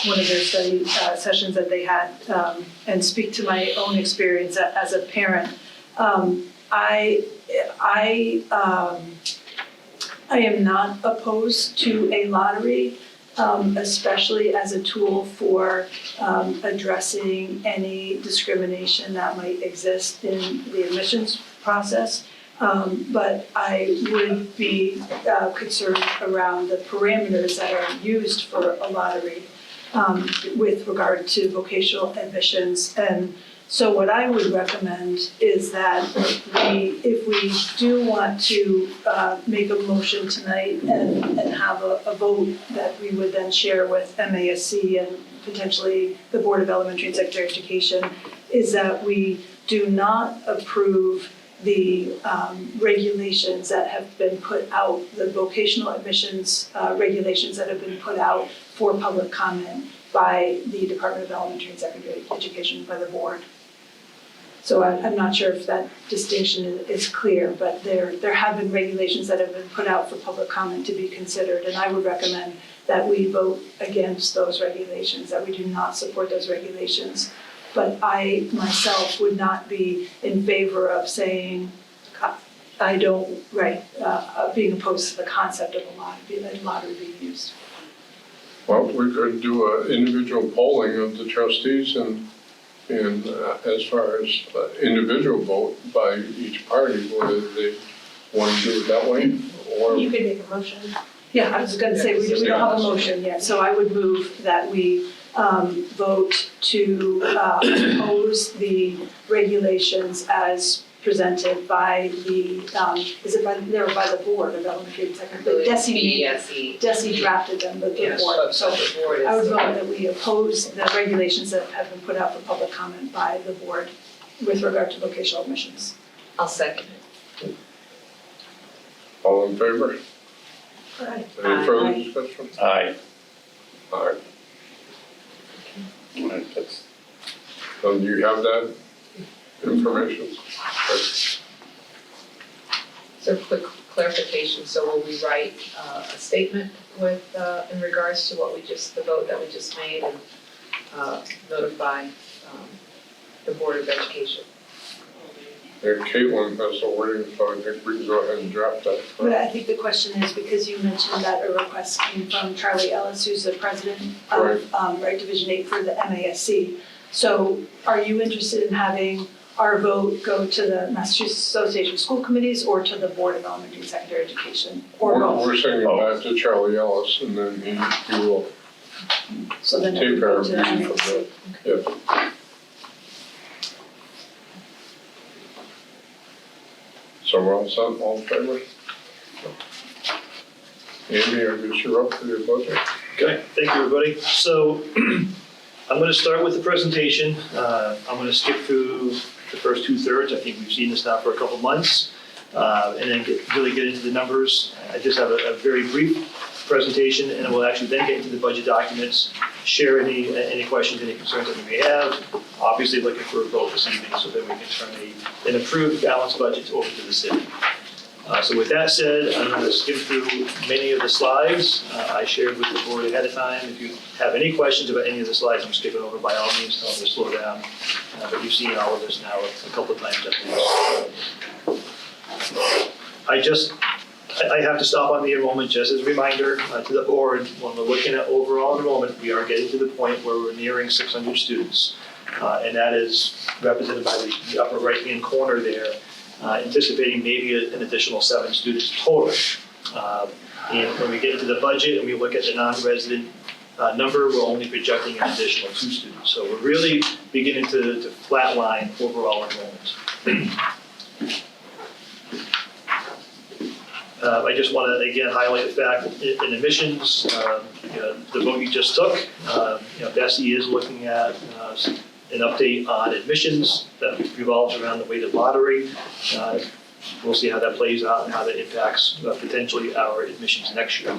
one of their study sessions that they had, and speak to my own experience as a parent. I am not opposed to a lottery, especially as a tool for addressing any discrimination that might exist in the admissions process. But I would be concerned around the parameters that are used for a lottery with regard to vocational admissions. And so what I would recommend is that if we do want to make a motion tonight and have a vote that we would then share with MASC and potentially the Board of Elementary and Secondary Education, is that we do not approve the regulations that have been put out, the vocational admissions regulations that have been put out for public comment by the Department of Elementary and Secondary Education, by the board. So I'm not sure if that distinction is clear, but there have been regulations that have been put out for public comment to be considered, and I would recommend that we vote against those regulations, that we do not support those regulations. But I myself would not be in favor of saying, being opposed to the concept of a lottery being used. Well, we could do an individual polling of the trustees and as far as individual vote by each party, whether they want to do it that way or. You could make a motion. Yeah, I was gonna say, we don't have a motion yet, so I would move that we vote to oppose the regulations as presented by the, by the Board of Elementary and Secondary, BSE. DESE drafted them, but the Yes, board, but so the board is. I would vote that we oppose the regulations that have been put out for public comment by the board with regard to vocational admissions. I'll second it. All in favor? Aye. Any further discussion? Aye. Aye. That's- So do you have that information? So quick clarification, so will we write a statement with, in regards to what we just, the vote that we just made and notify the Board of Education? And Caitlin has the wording, so I think we can go ahead and draft that. But I think the question is, because you mentioned that a request came from Charlie Ellis, who's the president of Division 8 for the MASC. So are you interested in having our vote go to the Massachusetts Association of School Committees or to the Board of Elementary and Secondary Education, or both? We're sending it back to Charlie Ellis, and then he will So then it take would our go to the view from MASC. that. Yeah. So we're all set, all in favor? Andy, I guess you're up for your budget. Okay, thank you, everybody. So I'm going to start with the presentation. I'm going to skip through the first 2/3. I think we've seen this now for a couple months. And then really get into the numbers. I just have a very brief presentation, and we'll actually then get into the budget documents, share any questions, any concerns that we may have. Obviously looking for a vote this evening so that we can turn an approved balanced budget over to the city. So with that said, I'm going to skim through many of the slides I shared with the board ahead of time. If you have any questions about any of the slides I'm skipping over, by all means, tell me to slow down. But you've seen all of this now a couple of times at least. I have to stop on the enrollment just as a reminder to the board, when we're looking at overall enrollment, we are getting to the point where we're nearing 600 students. And that is represented by the upper right-hand corner there, anticipating maybe an additional 7 students total. And when we get into the budget and we look at the non-resident number, we're only projecting an additional 2 students. So we're really beginning to flatline overall enrollment. I just want to again highlight the fact that in admissions, the vote you just took, DESE is looking at an update on admissions that revolves around the weighted lottery. We'll see how that plays out and how that impacts potentially our admissions next year.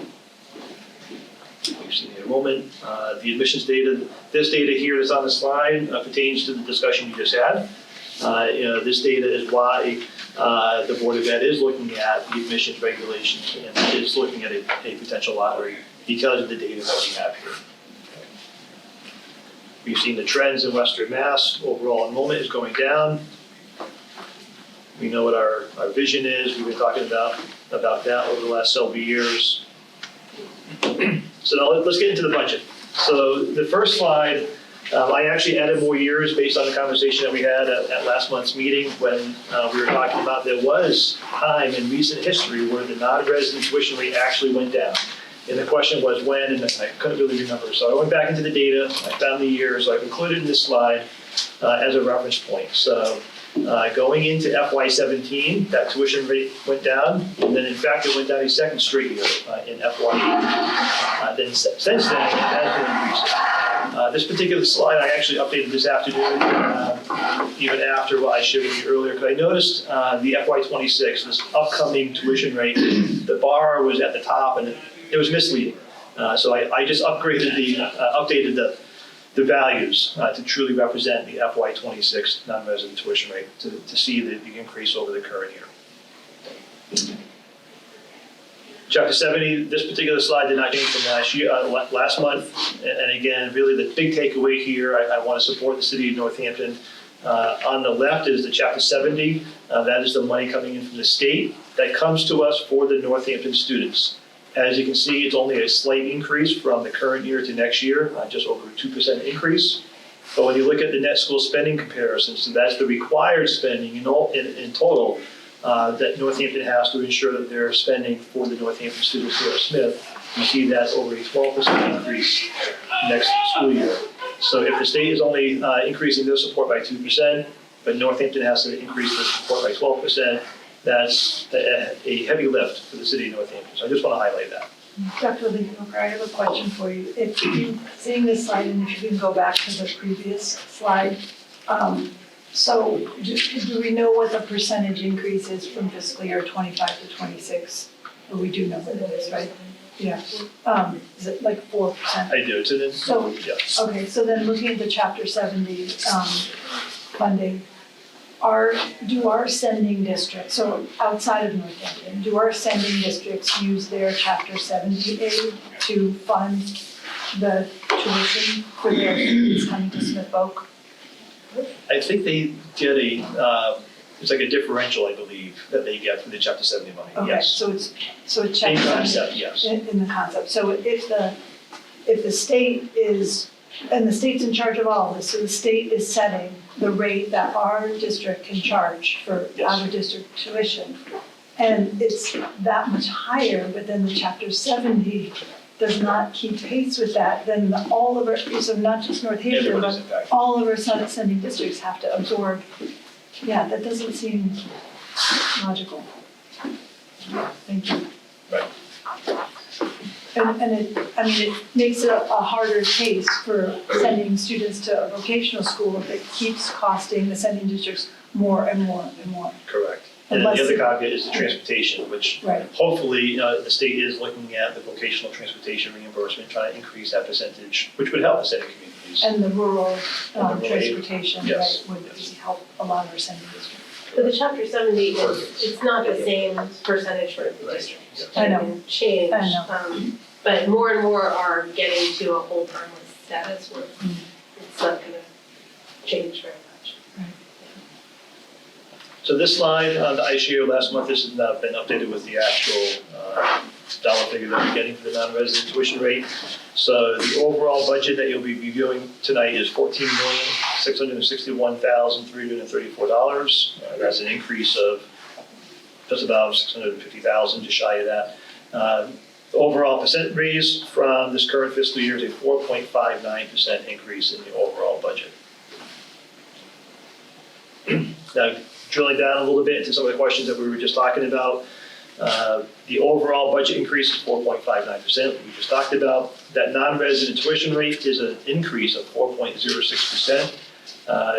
We've seen the enrollment, the admissions data. This data here that's on the slide pertains to the discussion you just had. This data is why the Board of Ed is looking at the admissions regulations and is looking at a potential lottery because of the data that we have here. We've seen the trends in Western Mass. Overall enrollment is going down. We know what our vision is. We've been talking about that over the last several years. So now let's get into the budget. So the first slide, I actually added more years based on the conversation that we had at last month's meeting when we were talking about there was time in recent history where the non-resident tuition rate actually went down. And the question was when, and I couldn't really remember. So I went back into the data, I found the year, so I've included in this slide as a reference point. So going into FY17, that tuition rate went down, and then in fact it went down a second straight year in FY18. Then since then, it has been increasing. This particular slide I actually updated this afternoon, even after what I showed you earlier, because I noticed the FY26, this upcoming tuition rate, the bar was at the top and it was misleading. So I just updated the values to truly represent the FY26 non-resident tuition rate to see the increase over the current year. Chapter 70, this particular slide did not change from last month. And again, really the big takeaway here, I want to support the city of Northampton. On the left is the Chapter 70. That is the money coming in from the state that comes to us for the Northampton students. As you can see, it's only a slight increase from the current year to next year, just over a 2% increase. But when you look at the net school spending comparison, so that's the required spending in total that Northampton has to ensure that they're spending for the Northampton students here at Smith, you see that's over a 12% increase next school year. So if the state is only increasing their support by 2%, but Northampton has to increase the support by 12%. That's a heavy lift for the city of Northampton, so I just want to highlight that. Dr. Lindenberger, I have a question for you. If you, seeing this slide, and if you can go back to the previous slide, so do we know what the percentage increase is from fiscal year 25 to 26? Or we do know what it is, right? Yeah. Is it like 4%? I do, so then, So, yes. okay, so then looking at the chapter 70 funding, do our sending districts, so outside of Northampton, do our sending districts use their chapter 70 aid to fund the tuition for their students coming to Smith Oak? I think they get it's like a differential, I believe, that they get from the chapter 70 money, Okay, yes. so it's Same chapter 70 concept, yes. in the concept. So if the state is, and the state's in charge of all of this, so the state is setting the rate that our district can charge for Yes. out-of-district tuition. And it's that much higher, but then the chapter 70 does not keep pace with that, then all of our, so not just Northampton, Everybody's but impacted. all of our sending districts have to absorb. Yeah, that doesn't seem logical. Thank you. Right. And it makes it a harder case for sending students to a vocational school if it keeps costing the sending districts more and more and more. Correct. And then the Unless- other caveat is the transportation, which Right. hopefully the state is looking at the vocational transportation reimbursement, trying to increase that percentage, which would help the setting communities. And the rural And the rural aid, transportation, yes, right, would yes. help a lot of our sending districts. So the chapter 70 it's not the same percentage for the Right. district. Yes. I know. It can change. I know. But more and more are getting to a hold harmless status where it's not gonna change very much. So this slide that I shared last month, this has now been updated with the actual dollar figure that we're getting for the non-resident tuition rate. So the overall budget that you'll be reviewing tonight is $14,661,334. That's an increase of just about $650,000, just shy of that. Overall percent raise from this current fiscal year is a 4.59% increase in the overall budget. Now, drilling down a little bit into some of the questions that we were just talking about, the overall budget increase is 4.59%. We just talked about that non-resident tuition rate is an increase of 4.06%.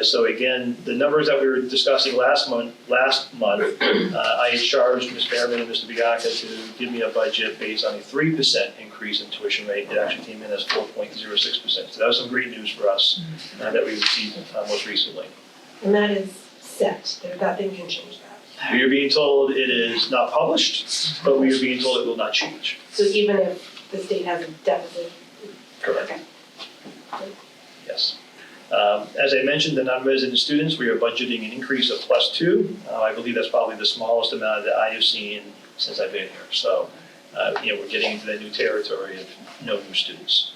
So again, the numbers that we were discussing last month, I had charged Ms. Behrman and Mr. Bianca to give me a budget based on a 3% increase in tuition rate. It actually came in as 4.06%. So that was some great news for us that we received most recently. And that is set, nothing can change that. We are being told it is not published, but we are being told it will not change. So even if the state has a deficit. Correct. Okay. Yes. As I mentioned, the non-resident students, we are budgeting an increase of +2. I believe that's probably the smallest amount that I have seen since I've been here. So, we're getting into that new territory of no new students.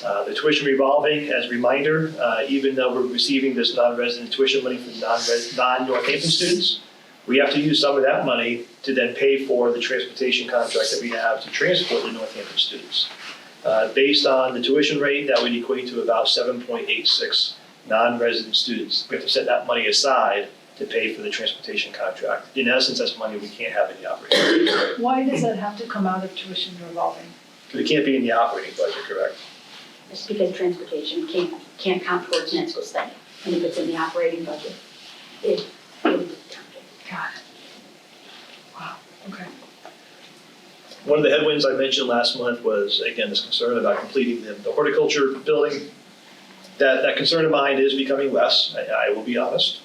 The tuition revolving, as a reminder, even though we're receiving this non-resident tuition money from non-Northampton students, we have to use some of that money to then pay for the transportation contract that we have to transport the Northampton students. Based on the tuition rate, that would equate to about 7.86 non-resident students. We have to set that money aside to pay for the transportation contract. In essence, that's money we can't have in the operating budget. Why does that have to come out of tuition revolving? It can't be in the operating budget, correct? Just because transportation can't count towards net school spending. And if it's in the operating budget, it would be counted. Got it. Wow, okay. One of the headwinds I mentioned last month was, again, this concern about completing the horticulture building. That concern of mine is becoming less, I will be honest.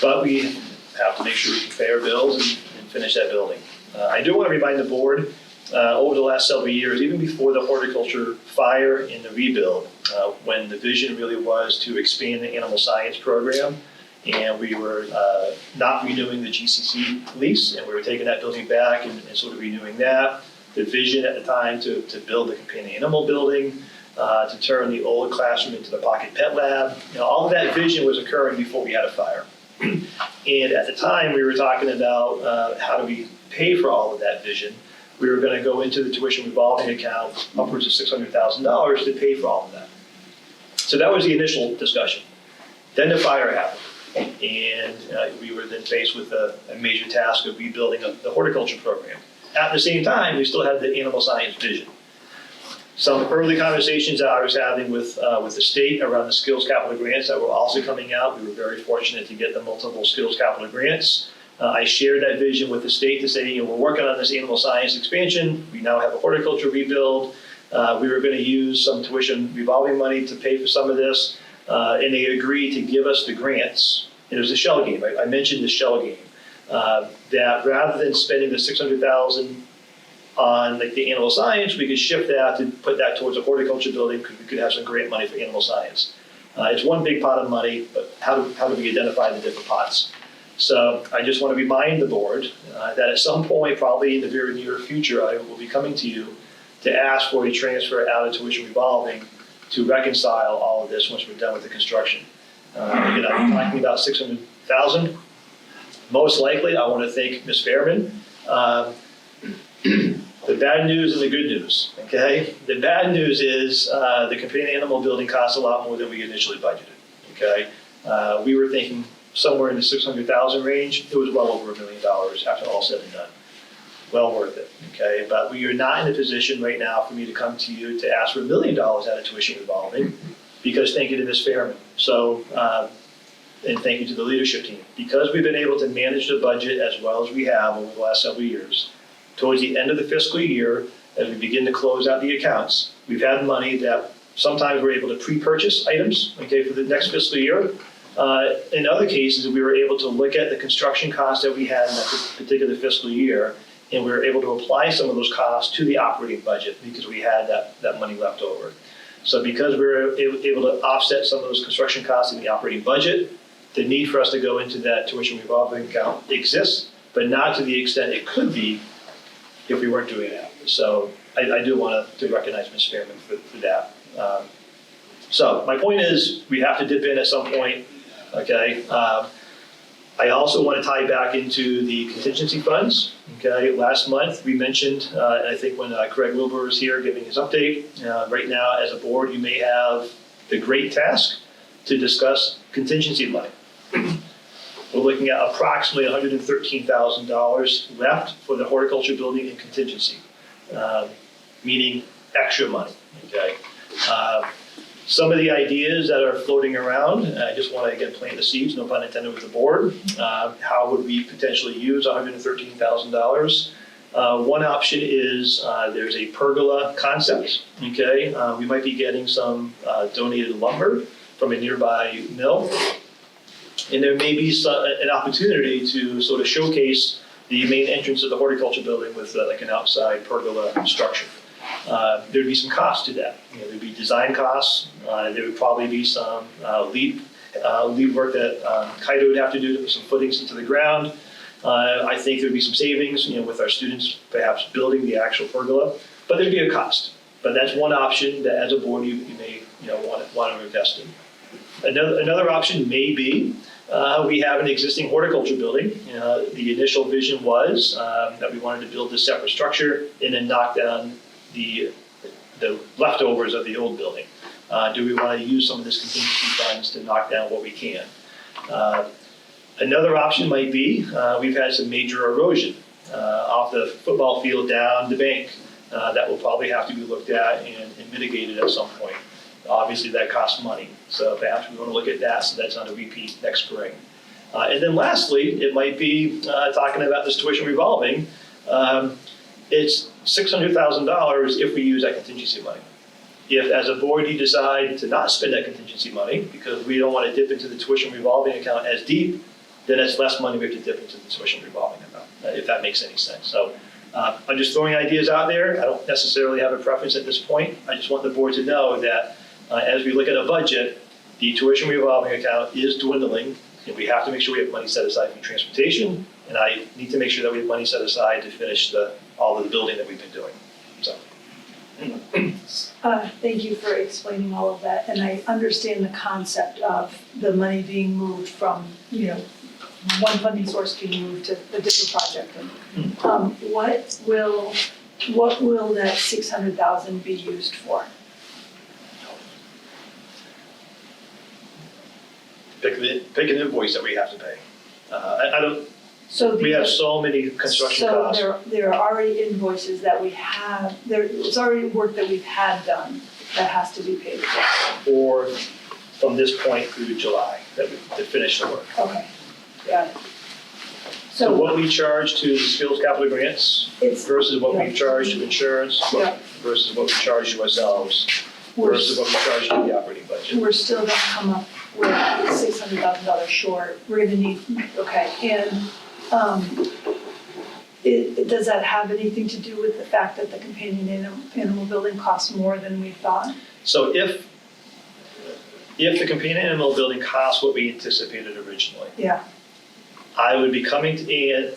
But we have to make sure we can pay our bills and finish that building. I do want to remind the board, over the last several years, even before the horticulture fire and the rebuild, when the vision really was to expand the animal science program, and we were not renewing the GCC lease, and we were taking that building back and sort of renewing that. The vision at the time to build the companion animal building, to turn the old classroom into the pocket pet lab, all of that vision was occurring before we had a fire. And at the time, we were talking about how do we pay for all of that vision. We were going to go into the tuition revolving account upwards of $600,000 to pay for all of that. So that was the initial discussion. Then the fire happened. And we were then faced with a major task of rebuilding the horticulture program. At the same time, we still had the animal science vision. Some early conversations that I was having with the state around the skills capital grants that were also coming out. We were very fortunate to get the multiple skills capital grants. I shared that vision with the state to say, we're working on this animal science expansion. We now have a horticulture rebuild. We were going to use some tuition revolving money to pay for some of this. And they agreed to give us the grants. And it was a shell game. I mentioned the shell game. That rather than spending the $600,000 on like the animal science, we could shift that to put that towards a horticulture building because we could have some grant money for animal science. It's one big pot of money, but how do we identify the different pots? So I just want to remind the board that at some point, probably in the very near future, I will be coming to you to ask for a transfer out of tuition revolving to reconcile all of this once we're done with the construction. Again, I'm talking about $600,000. Most likely, I want to thank Ms. Fairman. The bad news and the good news, okay? The bad news is the companion animal building costs a lot more than we initially budgeted, okay? We were thinking somewhere in the $600,000 range. It was well over $1 million after all said and done. Well worth it, okay? But we are not in a position right now for me to come to you to ask for $1 million out of tuition revolving because thank you to Ms. Fairman. So, and thank you to the leadership team. Because we've been able to manage the budget as well as we have over the last several years, towards the end of the fiscal year, as we begin to close out the accounts, we've had money that sometimes we're able to pre-purchase items, okay, for the next fiscal year. In other cases, we were able to look at the construction costs that we had in that particular fiscal year, and we were able to apply some of those costs to the operating budget because we had that money left over. So because we were able to offset some of those construction costs in the operating budget, the need for us to go into that tuition revolving account exists, but not to the extent it could be if we weren't doing that. So I do want to recognize Ms. Fairman for that. So my point is we have to dip in at some point, okay? I also want to tie back into the contingency funds, okay? Last month we mentioned, and I think when Craig Wilbur was here giving his update, right now as a board you may have the great task to discuss contingency money. We're looking at approximately $113,000 left for the horticulture building in contingency, meaning extra money, okay? Some of the ideas that are floating around, I just want to again plant the seeds, no pun intended with the board. How would we potentially use $113,000? One option is there's a pergola concept, okay? We might be getting some donated lumber from a nearby mill. And there may be an opportunity to sort of showcase the main entrance of the horticulture building with like an outside pergola structure. There'd be some cost to that. There'd be design costs. There would probably be some lead work that Kaido would have to do to put some footings into the ground. I think there'd be some savings, with our students perhaps building the actual pergola, but there'd be a cost. But that's one option that as a board you may want to invest in. Another option may be we have an existing horticulture building. The initial vision was that we wanted to build this separate structure and then knock down the leftovers of the old building. Do we want to use some of this contingency funds to knock down what we can? Another option might be we've had some major erosion off the football field down the bank. That will probably have to be looked at and mitigated at some point. Obviously, that costs money, so perhaps we want to look at that so that's not a repeat next spring. And then lastly, it might be talking about this tuition revolving. It's $600,000 if we use that contingency money. If, as a board, you decide to not spend that contingency money because we don't want to dip into the tuition revolving account as deep, then it's less money we have to dip into the tuition revolving account, if that makes any sense. So I'm just throwing ideas out there. I don't necessarily have a preference at this point. I just want the board to know that as we look at a budget, the tuition revolving account is dwindling, and we have to make sure we have money set aside for transportation, and I need to make sure that we have money set aside to finish all of the building that we've been doing. So. Thank you for explaining all of that, and I understand the concept of the money being moved from, one funding source being moved to a different project. And, what will that $600,000 be used for? pick an invoice that we have to pay. I don't, So we have these so many construction so costs. there are already invoices that we have, it's already work that we've had done that has to be paid for. Or from this point through July, to finish the work. Okay, got it. So So what we charge to the skills capital grants it's, versus what we charge to insurance Yeah. versus what we charge to ourselves we're, versus what we charge to the operating budget. we're still gonna come up with $600,000 short. We're gonna need, okay, and, does that have anything to do with the fact that the companion animal building costs more than we thought? So if the companion animal building costs what we anticipated originally, Yeah, I would be coming to,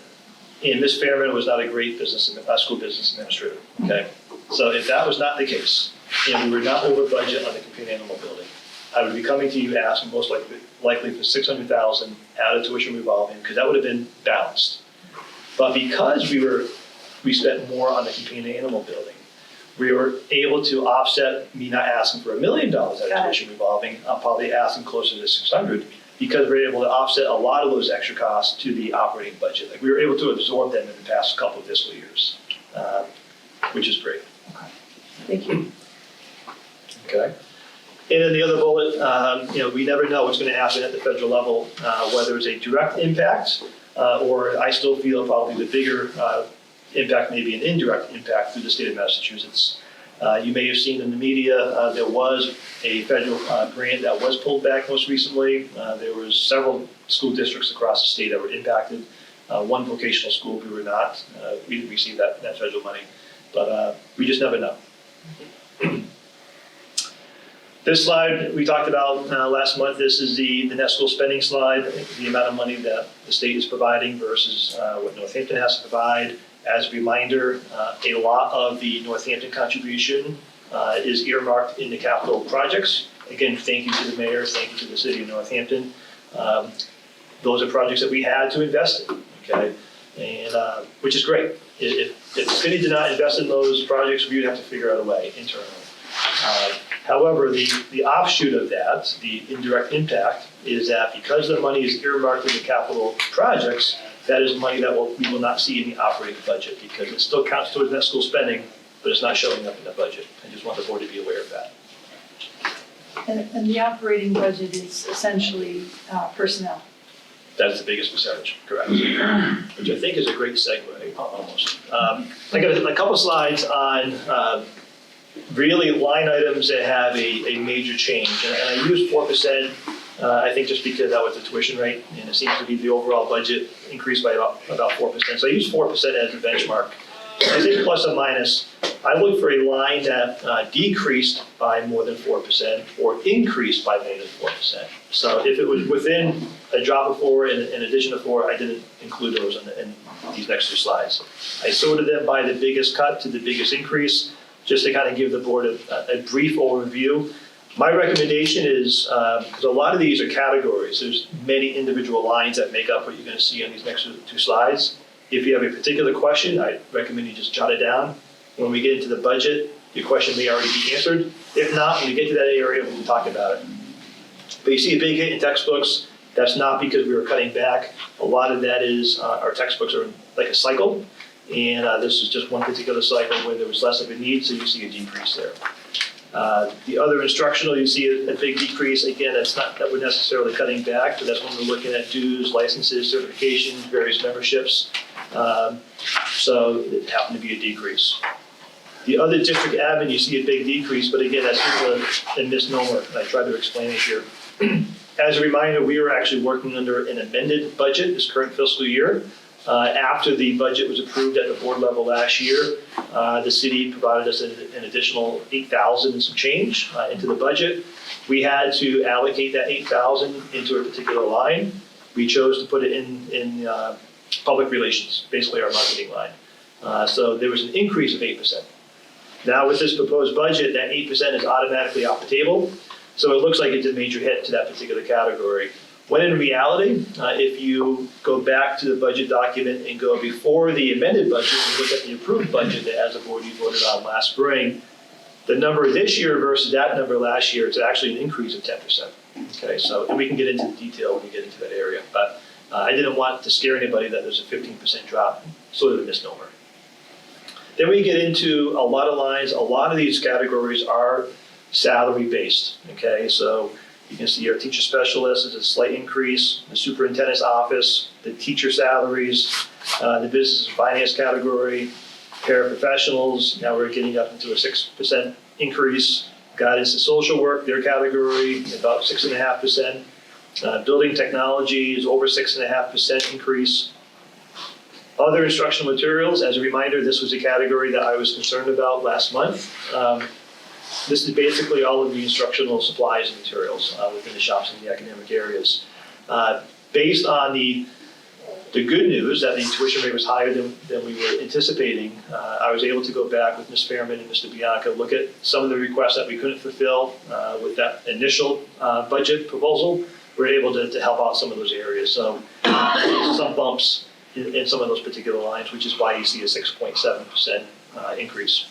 and Ms. Fairman was not a great school business administrator, okay? So if that was not the case, and we were not over budget on the companion animal building, I would be coming to you asking most likely for $600,000 out of tuition revolving, because that would have been balanced. But because we spent more on the companion animal building, we were able to offset me not asking for $1 million out of Got it. tuition revolving. I'm probably asking closer to 600, because we're able to offset a lot of those extra costs to the operating budget. Like, we were able to absorb them in the past couple of fiscal years, which is great. thank you. Okay. And then the other bullet, we never know what's going to happen at the federal level, whether it's a direct impact, or I still feel probably the bigger impact may be an indirect impact through the state of Massachusetts. You may have seen in the media, there was a federal grant that was pulled back most recently. There was several school districts across the state that were impacted. One vocational school, we were not. We didn't receive that federal money, but we just never know. This slide we talked about last month. This is the net school spending slide, the amount of money that the state is providing versus what Northampton has to provide. As a reminder, a lot of the Northampton contribution is earmarked in the capital projects. Again, thank you to the mayor, thank you to the city of Northampton. Those are projects that we had to invest in, okay? And which is great. If the city did not invest in those projects, we would have to figure out a way internally. However, the offshoot of that, the indirect impact, is that because the money is earmarked in the capital projects, that is money that we will not see in the operating budget, because it still counts towards net school spending, but it's not showing up in the budget. I just want the board to be aware of that. And the operating budget is essentially personnel. That's the biggest percentage, correct? Which I think is a great segue, almost. I got a couple slides on really line items that have a major change. And I used 4%, I think just because that was the tuition rate, and it seems to be the overall budget increased by about 4%. So I used 4% as a benchmark. I say plus or minus, I look for a line that decreased by more than 4% or increased by more than 4%. So if it was within a drop of 4 and an addition of 4, I didn't include those in these next two slides. I sorted them by the biggest cut to the biggest increase, just to kind of give the board a brief overview. My recommendation is, because a lot of these are categories, there's many individual lines that make up what you're going to see on these next two slides. If you have a particular question, I recommend you just jot it down. When we get into the budget, your question may already be answered. If not, when we get to that area, we'll talk about it. But you see a big hit in textbooks. That's not because we were cutting back. A lot of that is our textbooks are like a cycle. And this is just one particular cycle where there was less of a need, so you see a decrease there. The other instructional, you see a big decrease. Again, that's not that we're necessarily cutting back, but that's when we're looking at dues, licenses, certifications, various memberships. So it happened to be a decrease. The other district admin, you see a big decrease, but again, that's just a misnomer, and I tried to explain it here. As a reminder, we are actually working under an amended budget this current fiscal year. After the budget was approved at the board level last year, the city provided us an additional $8,000 and some change into the budget. We had to allocate that $8,000 into a particular line. We chose to put it in public relations, basically our marketing line. So there was an increase of 8%. Now with this proposed budget, that 8% is automatically off the table. So it looks like it's a major hit to that particular category. When in reality, if you go back to the budget document and go before the amended budget and look at the approved budget that as a board you voted on last spring, the number this year versus that number last year, it's actually an increase of 10%. Okay, so, and we can get into the detail when we get into that area, but I didn't want to scare anybody that there's a 15% drop, sort of a misnomer. Then we get into a lot of lines. A lot of these categories are salary-based, okay? So you can see our teacher specialist is a slight increase, the superintendent's office, the teacher salaries, the business and finance category, paraprofessionals, now we're getting up into a 6% increase. Guidance and social work, their category, about 6.5%. Building technology is over 6.5% increase. Other instructional materials, as a reminder, this was a category that I was concerned about last month. This is basically all of the instructional supplies and materials within the shops in the academic areas. Based on the good news that the tuition rate was higher than we were anticipating, I was able to go back with Ms. Fairman and Mr. Bianca, look at some of the requests that we couldn't fulfill with that initial budget proposal. We were able to help out some of those areas. So some bumps in some of those particular lines, which is why you see a 6.7% increase.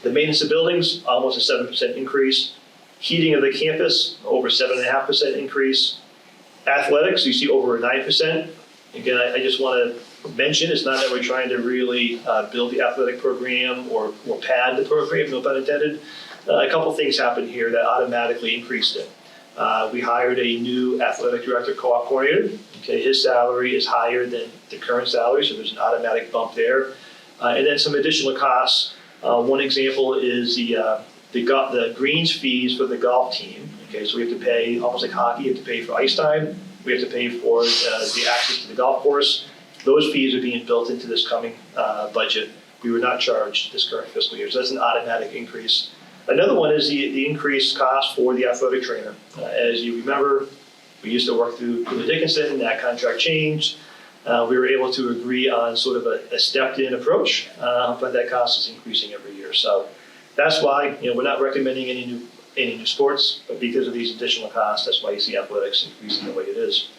The maintenance of buildings, almost a 7% increase. Heating of the campus, over 7.5% increase. Athletics, you see over a 9%. Again, I just want to mention, it's not that we're trying to really build the athletic program or pad the program, no pun intended. A couple things happened here that automatically increased it. We hired a new athletic director co-op coordinator. Okay, his salary is higher than the current salary, so there's an automatic bump there. And then some additional costs. One example is the greens fees for the golf team. Okay, so we have to pay, almost like hockey, you have to pay for ice time. We have to pay for the access to the golf course. Those fees are being built into this coming budget. We were not charged this current fiscal year, so that's an automatic increase. Another one is the increased cost for the athletic trainer. As you remember, we used to work through Dickinson, that contract changed. We were able to agree on sort of a stepped-in approach, but that cost is increasing every year. So that's why we're not recommending any new sports, but because of these additional costs, that's why you see athletics increasing the way it is.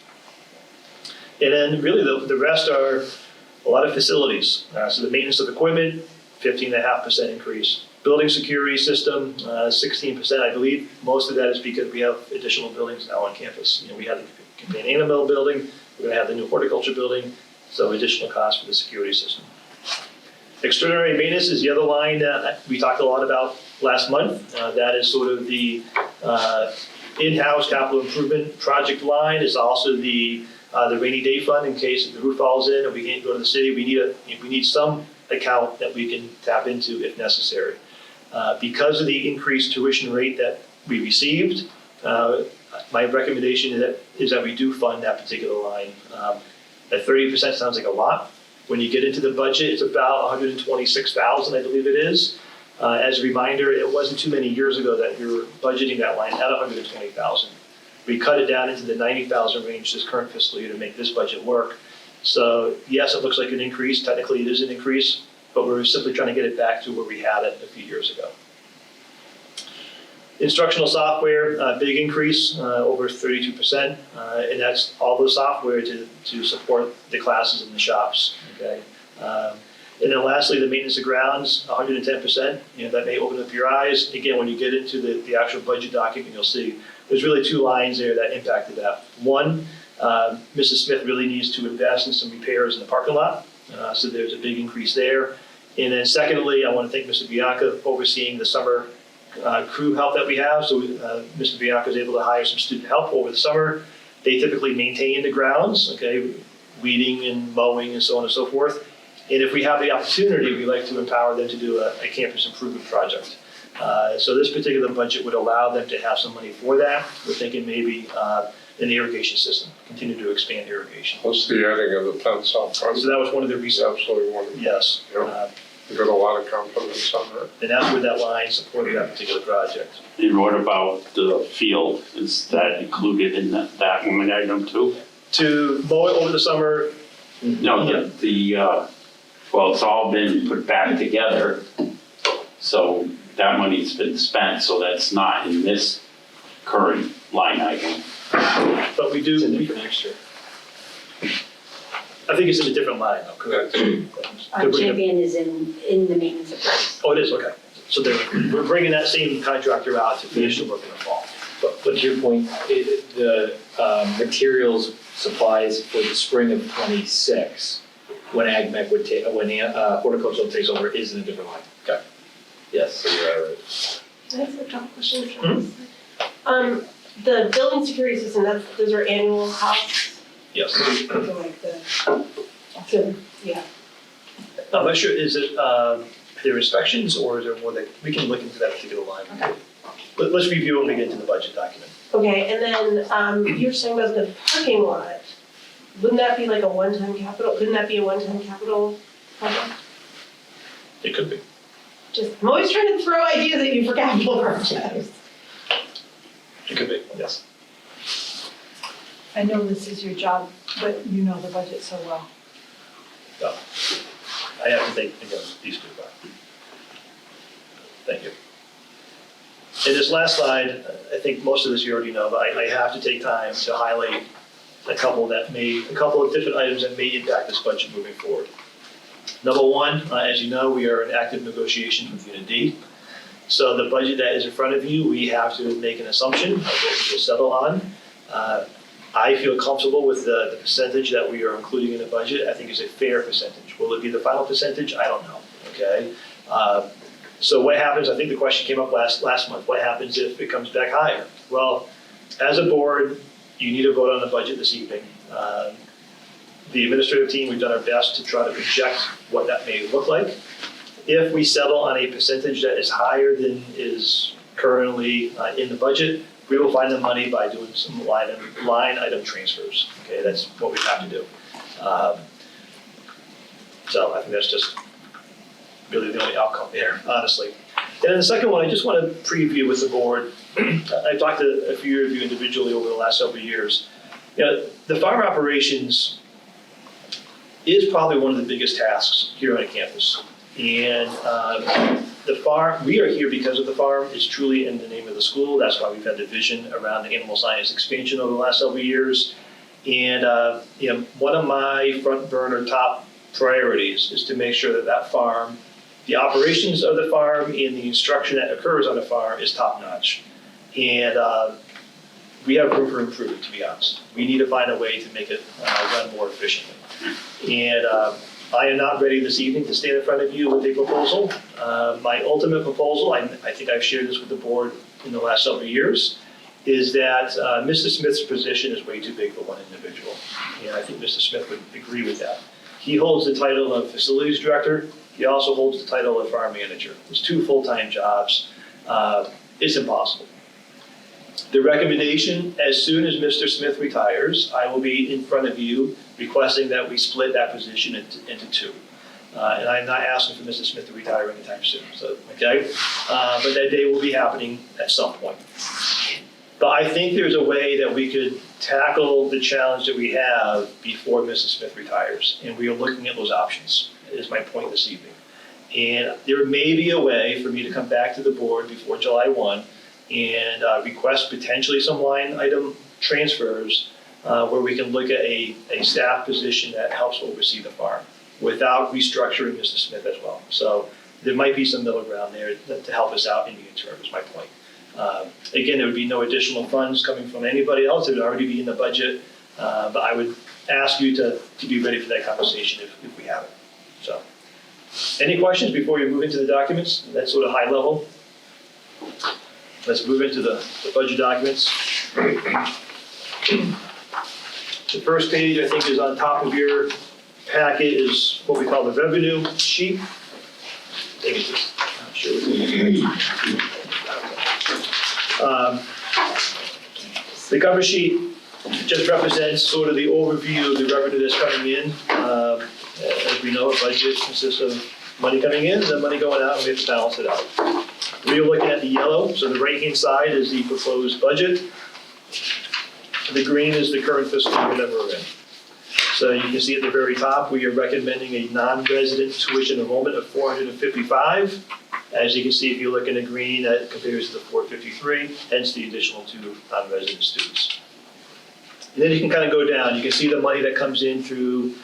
And then really the rest are a lot of facilities. So the maintenance of equipment, 15.5% increase. Building security system, 16%. I believe most of that is because we have additional buildings now on campus. We have the companion animal building, we're going to have the new horticulture building, so additional costs for the security system. Extraordinary maintenance is the other line that we talked a lot about last month. That is sort of the in-house capital improvement project line. It's also the rainy day fund in case the roof falls in and we can't go to the city. We need some account that we can tap into if necessary. Because of the increased tuition rate that we received, my recommendation is that we do fund that particular line. That 30% sounds like a lot. When you get into the budget, it's about $126,000, I believe it is. As a reminder, it wasn't too many years ago that we were budgeting that line at $120,000. We cut it down into the $90,000 range this current fiscal year to make this budget work. So yes, it looks like an increase. Technically, it is an increase, but we're simply trying to get it back to where we had it a few years ago. Instructional software, big increase, over 32%, and that's all the software to support the classes in the shops, okay? And then lastly, the maintenance of grounds, 110%. That may open up your eyes. Again, when you get into the actual budget document, you'll see there's really two lines there that impacted that. One, Mrs. Smith really needs to invest in some repairs in the parking lot, so there's a big increase there. And then secondly, I want to thank Mr. Bianca for overseeing the summer crew help that we have. So Mr. Bianca is able to hire some student help over the summer. They typically maintain the grounds, okay, weeding and mowing and so on and so forth. And if we have the opportunity, we like to empower them to do a campus improvement project. So this particular budget would allow them to have some money for that. We're thinking maybe an irrigation system, continue to expand irrigation. Plus the adding of the fence out front. So that was one of the reasons. Absolutely wonderful. Yes. We've got a lot of confidence on that. And that's where that line supported that particular project. And what about the field? Is that included in that one item too? To mow it over the summer. No, well, it's all been put back together, so that money's been spent, so that's not in this current line item. But we do. It's in there for next year. I think it's in a different line, though, correct? Champion is in the maintenance of roads. Oh, it is, okay. So we're bringing that same contractor out to finish the work in the fall. But to your point, the materials supplies for the spring of '26, when AgMech would take, when horticultural takes over, is in a different line. Okay. Yes, so you're right. Can I ask a couple questions? The building security system, those are annual costs? Yes. So like yeah. I'm not sure, is it, their inspections or is there more that, we can look into that particular line. Okay. Let's review when we get to the budget document. Okay, and then, you were saying about the parking lot. Wouldn't that be like a one-time capital, couldn't that be a one-time capital project? It could be. I'm always trying to throw ideas at you for capital projects. It could be, yes. I know this is your job, but you know the budget so well. So, I have to thank these two. Thank you. In this last slide, I think most of this you already know, but I have to take time to highlight a couple of different items that may impact this budget moving forward. Number one, as you know, we are in active negotiations with Unit D. So the budget that is in front of you, we have to make an assumption of what we will settle on. I feel comfortable with the percentage that we are including in the budget. I think it's a fair percentage. Will it be the final percentage? I don't know, okay? So what happens, I think the question came up last month, what happens if it comes back higher? Well, as a board, you need to vote on the budget this evening. The administrative team, we've done our best to try to project what that may look like. If we settle on a percentage that is higher than is currently in the budget, we will find the money by doing some line item transfers. Okay, that's what we have to do. So I think that's just really the only outcome there, honestly. And then the second one, I just want to preview with the board. I talked to a few of you individually over the last several years. You know, the farm operations is probably one of the biggest tasks here on campus. And the farm, we are here because of the farm. It's truly in the name of the school. That's why we've had the vision around the animal science expansion over the last several years. And you know, one of my front burner top priorities is to make sure that that farm, the operations of the farm and the instruction that occurs on the farm is top notch. And we have room for improvement, to be honest. We need to find a way to make it run more efficiently. And I am not ready this evening to stand in front of you with a proposal. My ultimate proposal, I think I've shared this with the board in the last several years, is that Mr. Smith's position is way too big for one individual. And I think Mr. Smith would agree with that. He holds the title of facilities director. He also holds the title of farm manager. It's two full-time jobs. It's impossible. The recommendation, as soon as Mr. Smith retires, I will be in front of you requesting that we split that position into two. And I'm not asking for Mr. Smith to retire anytime soon, so, okay? But that day will be happening at some point. But I think there's a way that we could tackle the challenge that we have before Mrs. Smith retires, and we are looking at those options, is my point this evening. And there may be a way for me to come back to the board before July 1 and request potentially some line item transfers where we can look at a staff position that helps oversee the farm without restructuring Mr. Smith as well. So there might be some middle ground there to help us out in the interim, is my point. Again, there would be no additional funds coming from anybody else. It would already be in the budget. But I would ask you to be ready for that conversation if we have it. So, any questions before you move into the documents? That's sort of high level. Let's move into the budget documents. The first page, I think, is on top of your packet, is what we call the revenue sheet. I think it's just, I'm sure it's the cover sheet just represents sort of the overview of the revenue that's coming in. As we know, a budget consists of money coming in and then money going out, and we have to balance it out. We are looking at the yellow, so the right-hand side is the proposed budget. The green is the current fiscal year that we're in. So you can see at the very top, we are recommending a non-resident tuition enrollment of 455. As you can see, if you look in the green, that compares to the 453, hence the additional 2 non-resident students. And then you can kind of go down. You can see the money that comes in through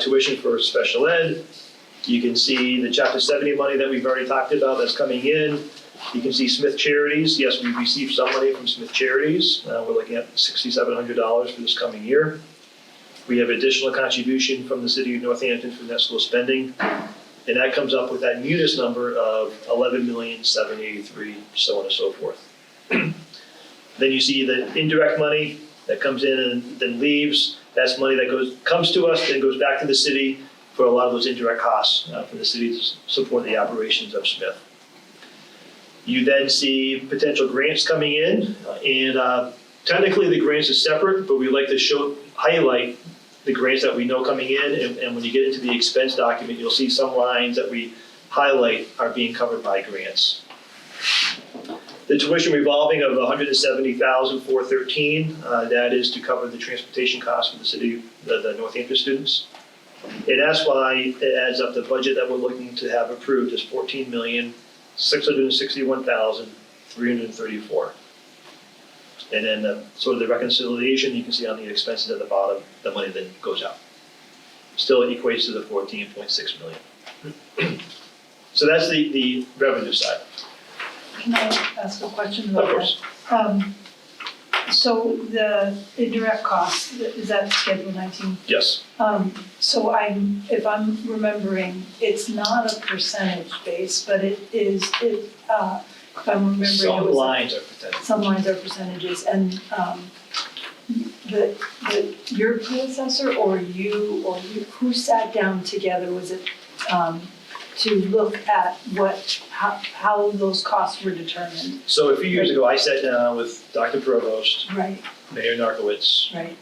tuition for special ed. You can see the Chapter 70 money that we've already talked about that's coming in. You can see Smith Charities, yes, we received some money from Smith Charities. We're looking at $6,700 for this coming year. We have additional contribution from the city of Northampton for net school spending. And that comes up with that munis number of 11,783,000, so on and so forth. Then you see the indirect money that comes in and then leaves. That's money that comes to us, then goes back to the city for a lot of those indirect costs for the city to support the operations of Smith. You then see potential grants coming in, and technically the grants are separate, but we like to highlight the grants that we know coming in, and when you get into the expense document, you'll see some lines that we highlight are being covered by grants. The tuition revolving of $170,413, that is to cover the transportation costs for the city, the Northampton students. And that's why it adds up the budget that we're looking to have approved is $14,661,334. And then sort of the reconciliation, you can see on the expenses at the bottom, the money that goes out. Still it equates to the 14.6 million. So that's the revenue side. Can I ask a question Of about course. that? So the indirect costs, is that Schedule 19? Yes. So if I'm remembering, it's not a percentage base, but it is, if I'm remembering, it Some was. lines are percentage. Some lines are percentages, and your predecessor or you, who sat down together, was it to look at how those costs were determined? So a few years ago, I sat down with Dr. Provost, Right, Mayor Narkowitz, right.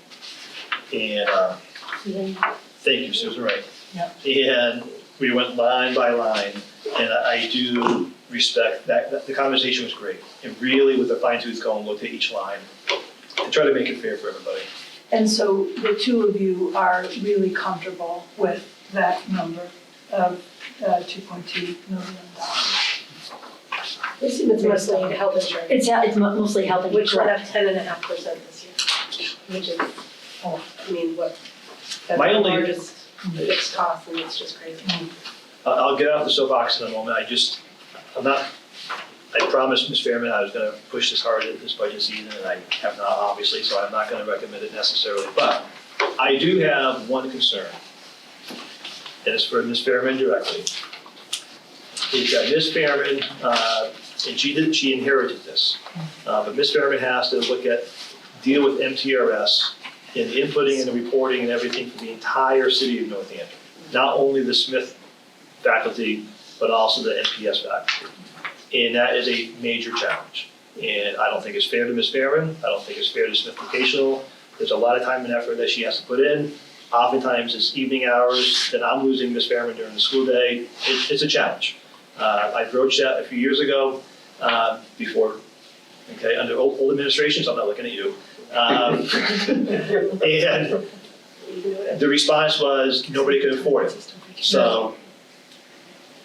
and thank you, Susan, right. Yep. And we went line by line, and I do respect that, the conversation was great. And really with a fine tooth comb, looked at each line and try to make it fair for everybody. And so the two of you are really comfortable with that number of $2.2 million? It's mostly health insurance, It's mostly health and which went correct. up 10.5% this year, which is, I mean, what, that's My the only- largest fixed cost, and it's just crazy. I'll get off the soapbox in a moment. I promised Ms. Fairman I was gonna push this hard at this budget season, and I have not, obviously, so I'm not gonna recommend it necessarily. But I do have one concern, and it's for Ms. Fairman directly. Is that Ms. Fairman, and she inherited this, but Ms. Fairman has to deal with MTRS and the inputting and the reporting and everything for the entire city of Northampton. Not only the Smith faculty, but also the NPS faculty. And that is a major challenge. And I don't think it's fair to Ms. Fairman. I don't think it's fair to Smith Vocational. There's a lot of time and effort that she has to put in. Oftentimes it's evening hours, then I'm losing Ms. Fairman during the school day. It's a challenge. I broached that a few years ago before, okay, under old administrations, I'm not looking at you. And the response was nobody could afford it. So,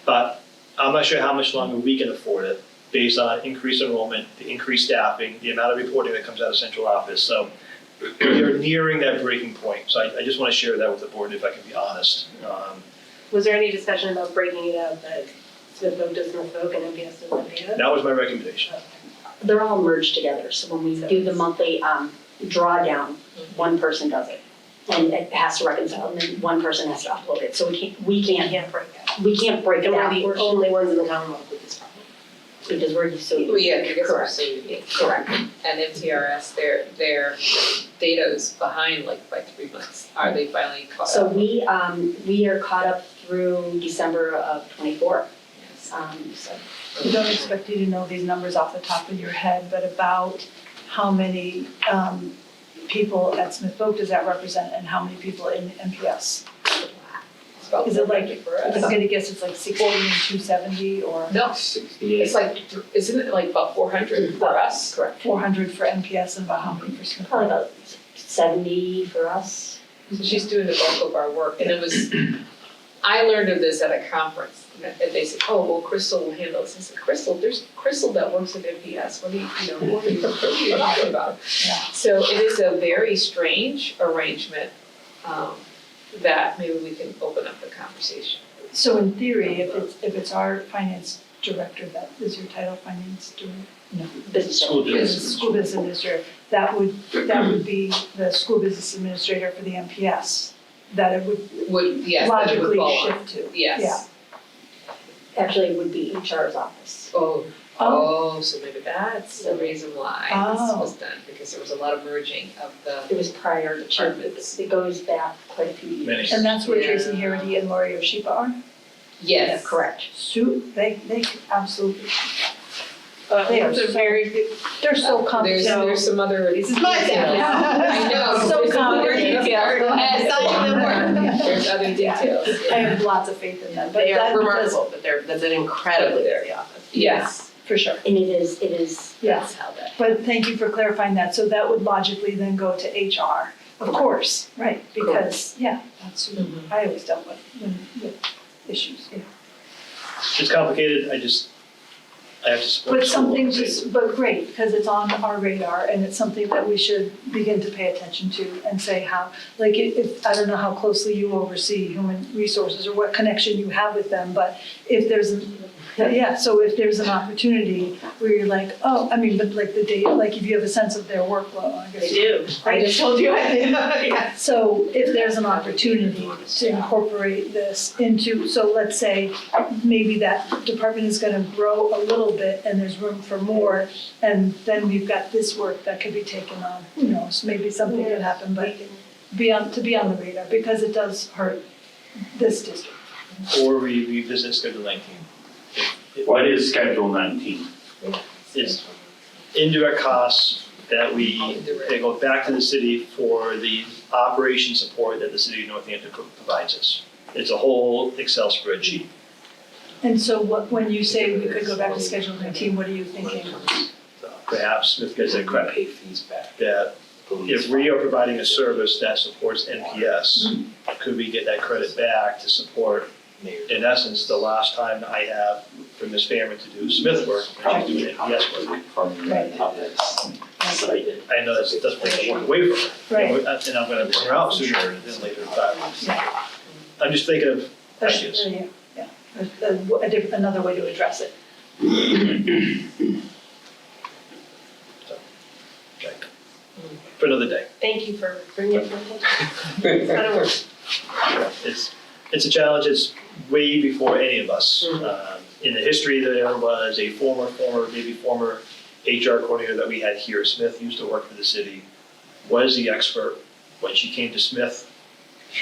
but I'm not sure how much longer we can afford it based on increased enrollment, the increased staffing, the amount of reporting that comes out of central office. So we are nearing that breaking point. So I just want to share that with the board if I can be honest. Was there any discussion about breaking it up, that Smith Voc does North Voc and MPS does MPS? That was my recommendation. They're all merged together, so when we do the monthly drawdown, one person does it. And it has to reconcile, and then one person has to upload it, so we can't Break it. break And we're that the portion, only ones in the Commonwealth with this problem. because we're so. Yeah, because we're Correct. so unique. Correct. And MTRS, their data is behind like by 3 months. Are they finally caught So up? we are caught up through December of '24, Yes. so. I don't expect you to know these numbers off the top of your head, but about how many people at Smith Voc does that represent, and how many people in MPS? It's about Is it like, 400 for us. I'm gonna guess it's like 60 and 270, or No, 68. it's like, isn't it like about 400 for us? Correct. 400 for MPS, and about how many for Smith Probably Voc? about 70 for us. So she's doing the bulk of our work, and it was, I learned of this at a conference, and they said, oh, well, Crystal will handle this. I said, there's Crystal that works at MPS, what are you talking about? Yeah. So it is a very strange arrangement, that maybe we can open up the conversation. So in theory, if it's our finance director, that is your title, finance director? No. Business. School Business, school business administrator, that would be the school business administrator for the MPS, that it would Yes, that would logically fall on. shift to. Yes. Actually, it would be HR's office. Oh, so maybe that's the reason why this Oh. was done, because there was a lot of merging of the. It was prior to, Departments. it goes back quite a few years. Many. And that's where Yeah. Tracy Harity and Lori Oshipa are? Yes. Correct. They could absolutely, They are so- very, they're so There's competent. some other. this is my details. I know. So There's some other complicated. details. Go ahead. Some of them work. There's other details. I have lots of faith in them, but They that are does, remarkable, but that's an incredibly busy office. Yes. for sure. And it is, Yeah. that's how that. But thank you for clarifying that, so that would logically then go to HR, of course, right? Because, yeah, that's who I always dealt with, with issues, yeah. It's complicated, I have to support But the school. something just, but great, because it's on our radar and it's something that we should begin to pay attention to and say how, like, if, I don't know how closely you oversee human resources or what connection you have with them, but if there's, so if there's an opportunity where you're like, oh, I mean, but like the data, like if you have a sense of their workload, I guess. They do. I just told you I did. Yeah. So if there's an opportunity to incorporate this into, so let's say maybe that department is gonna grow a little bit and there's room for more, and then we've got this work that could be taken on, who knows, maybe something could happen, but to be on the radar, because it does hurt this district. Or we revisit Schedule 19. What is Schedule 19? It's indirect costs that they go back to the city for the operation support that the city of Northampton provides us. It's a whole Excel spreadsheet. And so when you say we could go back to Schedule 19, what are you thinking? Perhaps Smith gets a credit that if we are providing a service that supports NPS, could we get that credit back to support, in essence, the last time I have for Ms. Fairman to do Smith work, and she's doing NPS work. I know that doesn't take the work away from her. Right. And I'm gonna bring her out sooner than later, but I'm just thinking of ideas. Yeah, another way to address it. Okay. For another day. Thank you for bringing it to my attention. That'll work. It's a challenge, it's way before any of us. In the history, there was a former HR coordinator that we had here, Smith, used to work for the city, was the expert. When she came to Smith,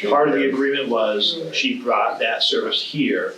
part of the agreement was she brought that service here.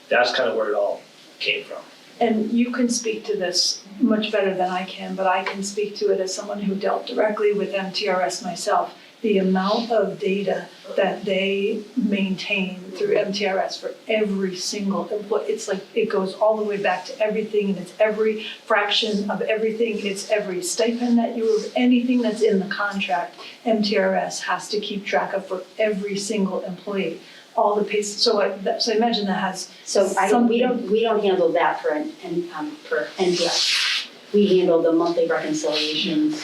That's kind of where it all came from. And you can speak to this much better than I can, but I can speak to it as someone who dealt directly with MTRS myself. The amount of data that they maintain through MTRS for every single employee, it's like, it goes all the way back to everything, and it's every fraction of everything, it's every stipend that anything that's in the contract, MTRS has to keep track of for every single employee. All the pays, so I imagine that has. So we don't handle that for NPS. We handle the monthly reconciliations,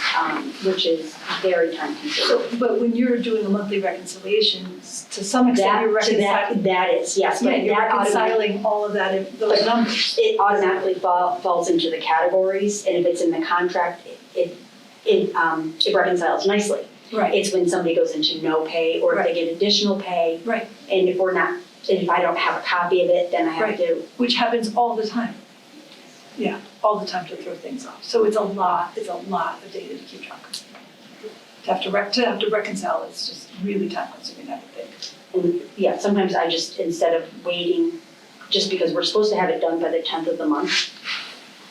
which is very time consuming. But when you're doing a monthly reconciliation, to some extent, you're reconciling. That is, yes, but You're that reconciling all of that, those numbers. it automatically falls into the categories, and if it's in the contract, it reconciles nicely. Right, It's when somebody goes into no pay, or if they get additional pay, right, and if I don't have a copy of it, then I have Right. to. which happens all the time. Yeah, all the time to throw things off. So it's a lot of data to keep track of. To have to reconcile, it's just really time consuming, I would think. And yeah, sometimes I just, instead of waiting, just because we're supposed to have it done by the 10th of the month,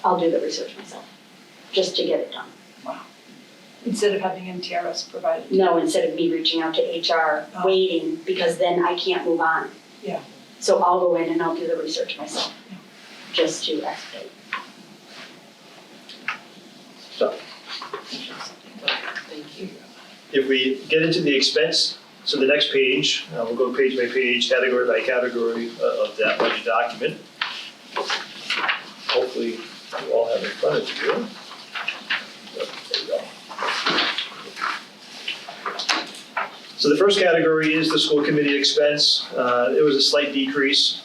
I'll do the research myself, just to get it done. Wow. Instead of having MTRS provided. No, instead of me reaching out to HR, Oh. waiting, because then I can't move on. Yeah. So I'll go in and I'll do the research myself, Yeah. just to expedite. So Thank you. if we get into the expense, so the next page, we'll go page by page, category by category of that budget document. Hopefully you all have it in front of you. There you go. So the first category is the school committee expense. It was a slight decrease.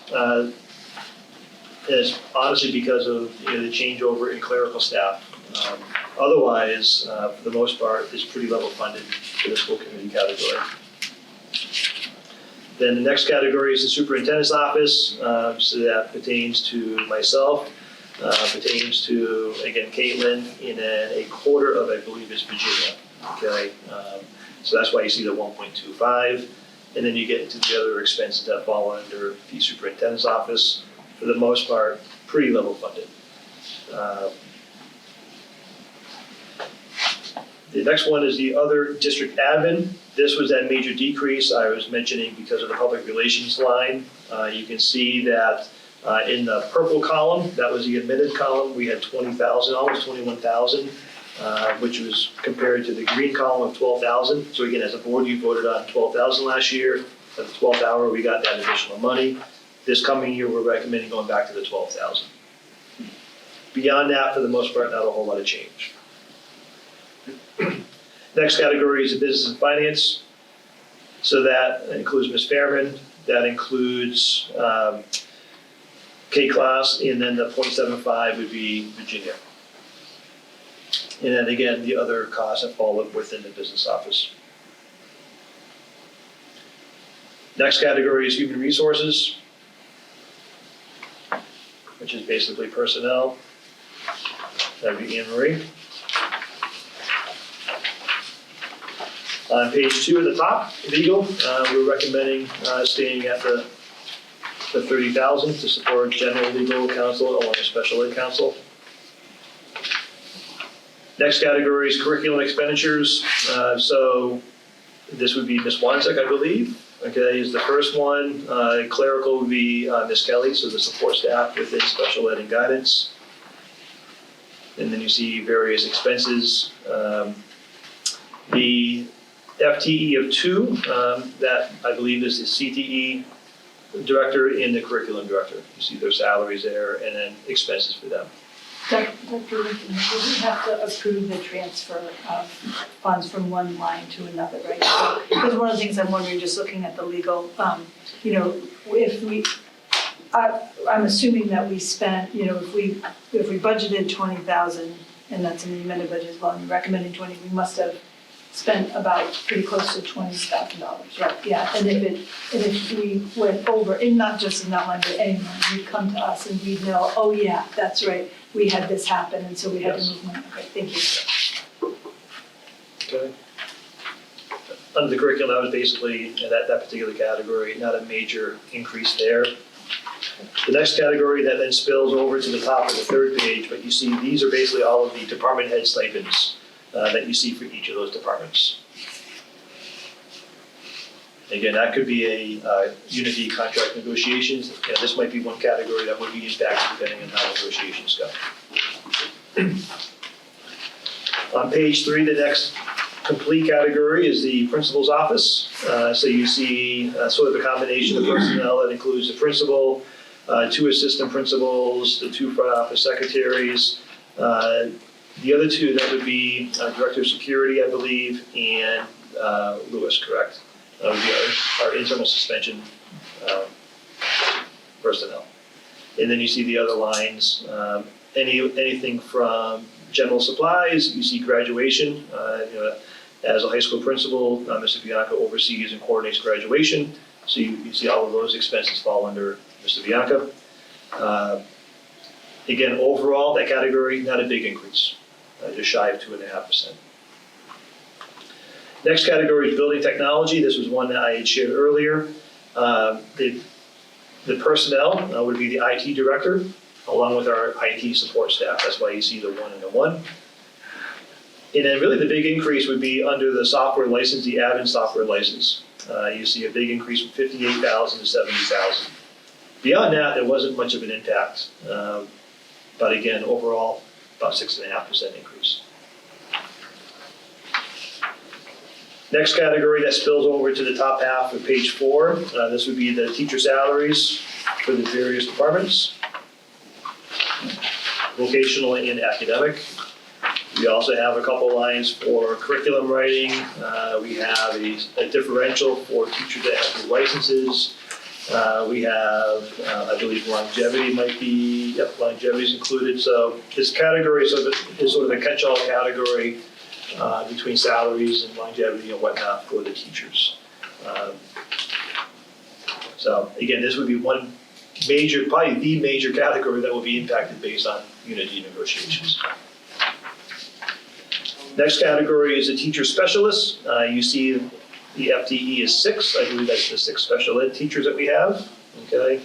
is honestly because of the changeover in clerical staff. Otherwise, for the most part, it's pretty level funded for the school committee category. Then the next category is the superintendent's office, so that pertains to myself, pertains to, again, Caitlin, and then a quarter of, I believe, is Virginia, okay? So that's why you see the 1.25, and then you get into the other expenses that fall under the superintendent's office. For the most part, pretty level funded. The next one is the other district admin. This was that major decrease I was mentioning because of the public relations line. You can see that in the purple column, that was the admitted column, we had 20,000, almost 21,000, which was compared to the green column of 12,000. So again, as a board, you voted on 12,000 last year. At the 12th hour, we got that additional money. This coming year, we're recommending going back to the 12,000. Beyond that, for the most part, not a whole lot of change. Next category is the business and finance. So that includes Ms. Fairman, that includes K-class, and then the 0.75 would be Virginia. And then again, the other costs that fall within the business office. Next category is human resources, which is basically personnel. That would be Anne Marie. On page 2 at the top, legal, we're recommending staying at the 30,000 to support general legal counsel along with special ed counsel. Next category is curriculum expenditures. So this would be Ms. Wanzek, I believe. Okay, is the first one. Clerical would be Ms. Kelly, so the support staff within special ed and guidance. And then you see various expenses. The FTE of 2, that I believe is the CTE director and the curriculum director. You see their salaries there and then expenses for them. Dr. Lincoln, do we have to approve the transfer of funds from one line to another, right? So, because one of the things I'm wondering, just looking at the legal, if we, I'm assuming that we spent, if we budgeted 20,000, and that's in the amended budget as well, and you're recommending 20, we must have spent about pretty close to $20,000, right? Yeah, and if we went over, and not just in that line, but any line, you'd come to us and we'd know, oh yeah, that's right, we had this happen, and so we had to move money. Okay, thank you. Okay. Under the curriculum, that was basically that particular category, not a major increase there. The next category that then spills over to the top of the third page, but you see these are basically all of the department head stipends that you see for each of those departments. Again, that could be a unity contract negotiations. This might be one category that would be impacted depending on how negotiations go. On page 3, the next complete category is the principal's office. So you see sort of a combination of personnel that includes the principal, 2 assistant principals, the 2 front office secretaries. The other 2, that would be Director of Security, I believe, and Lewis, correct? That would be our internal suspension personnel. And then you see the other lines, anything from general supplies, you see graduation. As a high school principal, Mr. Bianca oversees and coordinates graduation. So you see all of those expenses fall under Mr. Bianca. Again, overall, that category, not a big increase, just shy of 2.5%. Next category is building technology. This was one that I had shared earlier. The personnel would be the IT director, along with our IT support staff. That's why you see the 1 and the 1. And then really the big increase would be under the software license, the admin software license. You see a big increase from 58,000 to 70,000. Beyond that, there wasn't much of an impact. But again, overall, about 6.5% increase. Next category that spills over to the top half of page 4, this would be the teacher salaries for the various departments, vocational and academic. We also have a couple lines for curriculum writing. We have a differential for teachers that have new licenses. We have, I believe longevity might be, yep, longevity is included. So this category is sort of a catch-all category between salaries and longevity and whatnot for the teachers. So again, this would be one major, probably the major category that will be impacted based on unity negotiations. Next category is a teacher specialist. You see the FTE is 6. I believe that's the 6 special ed teachers that we have, okay?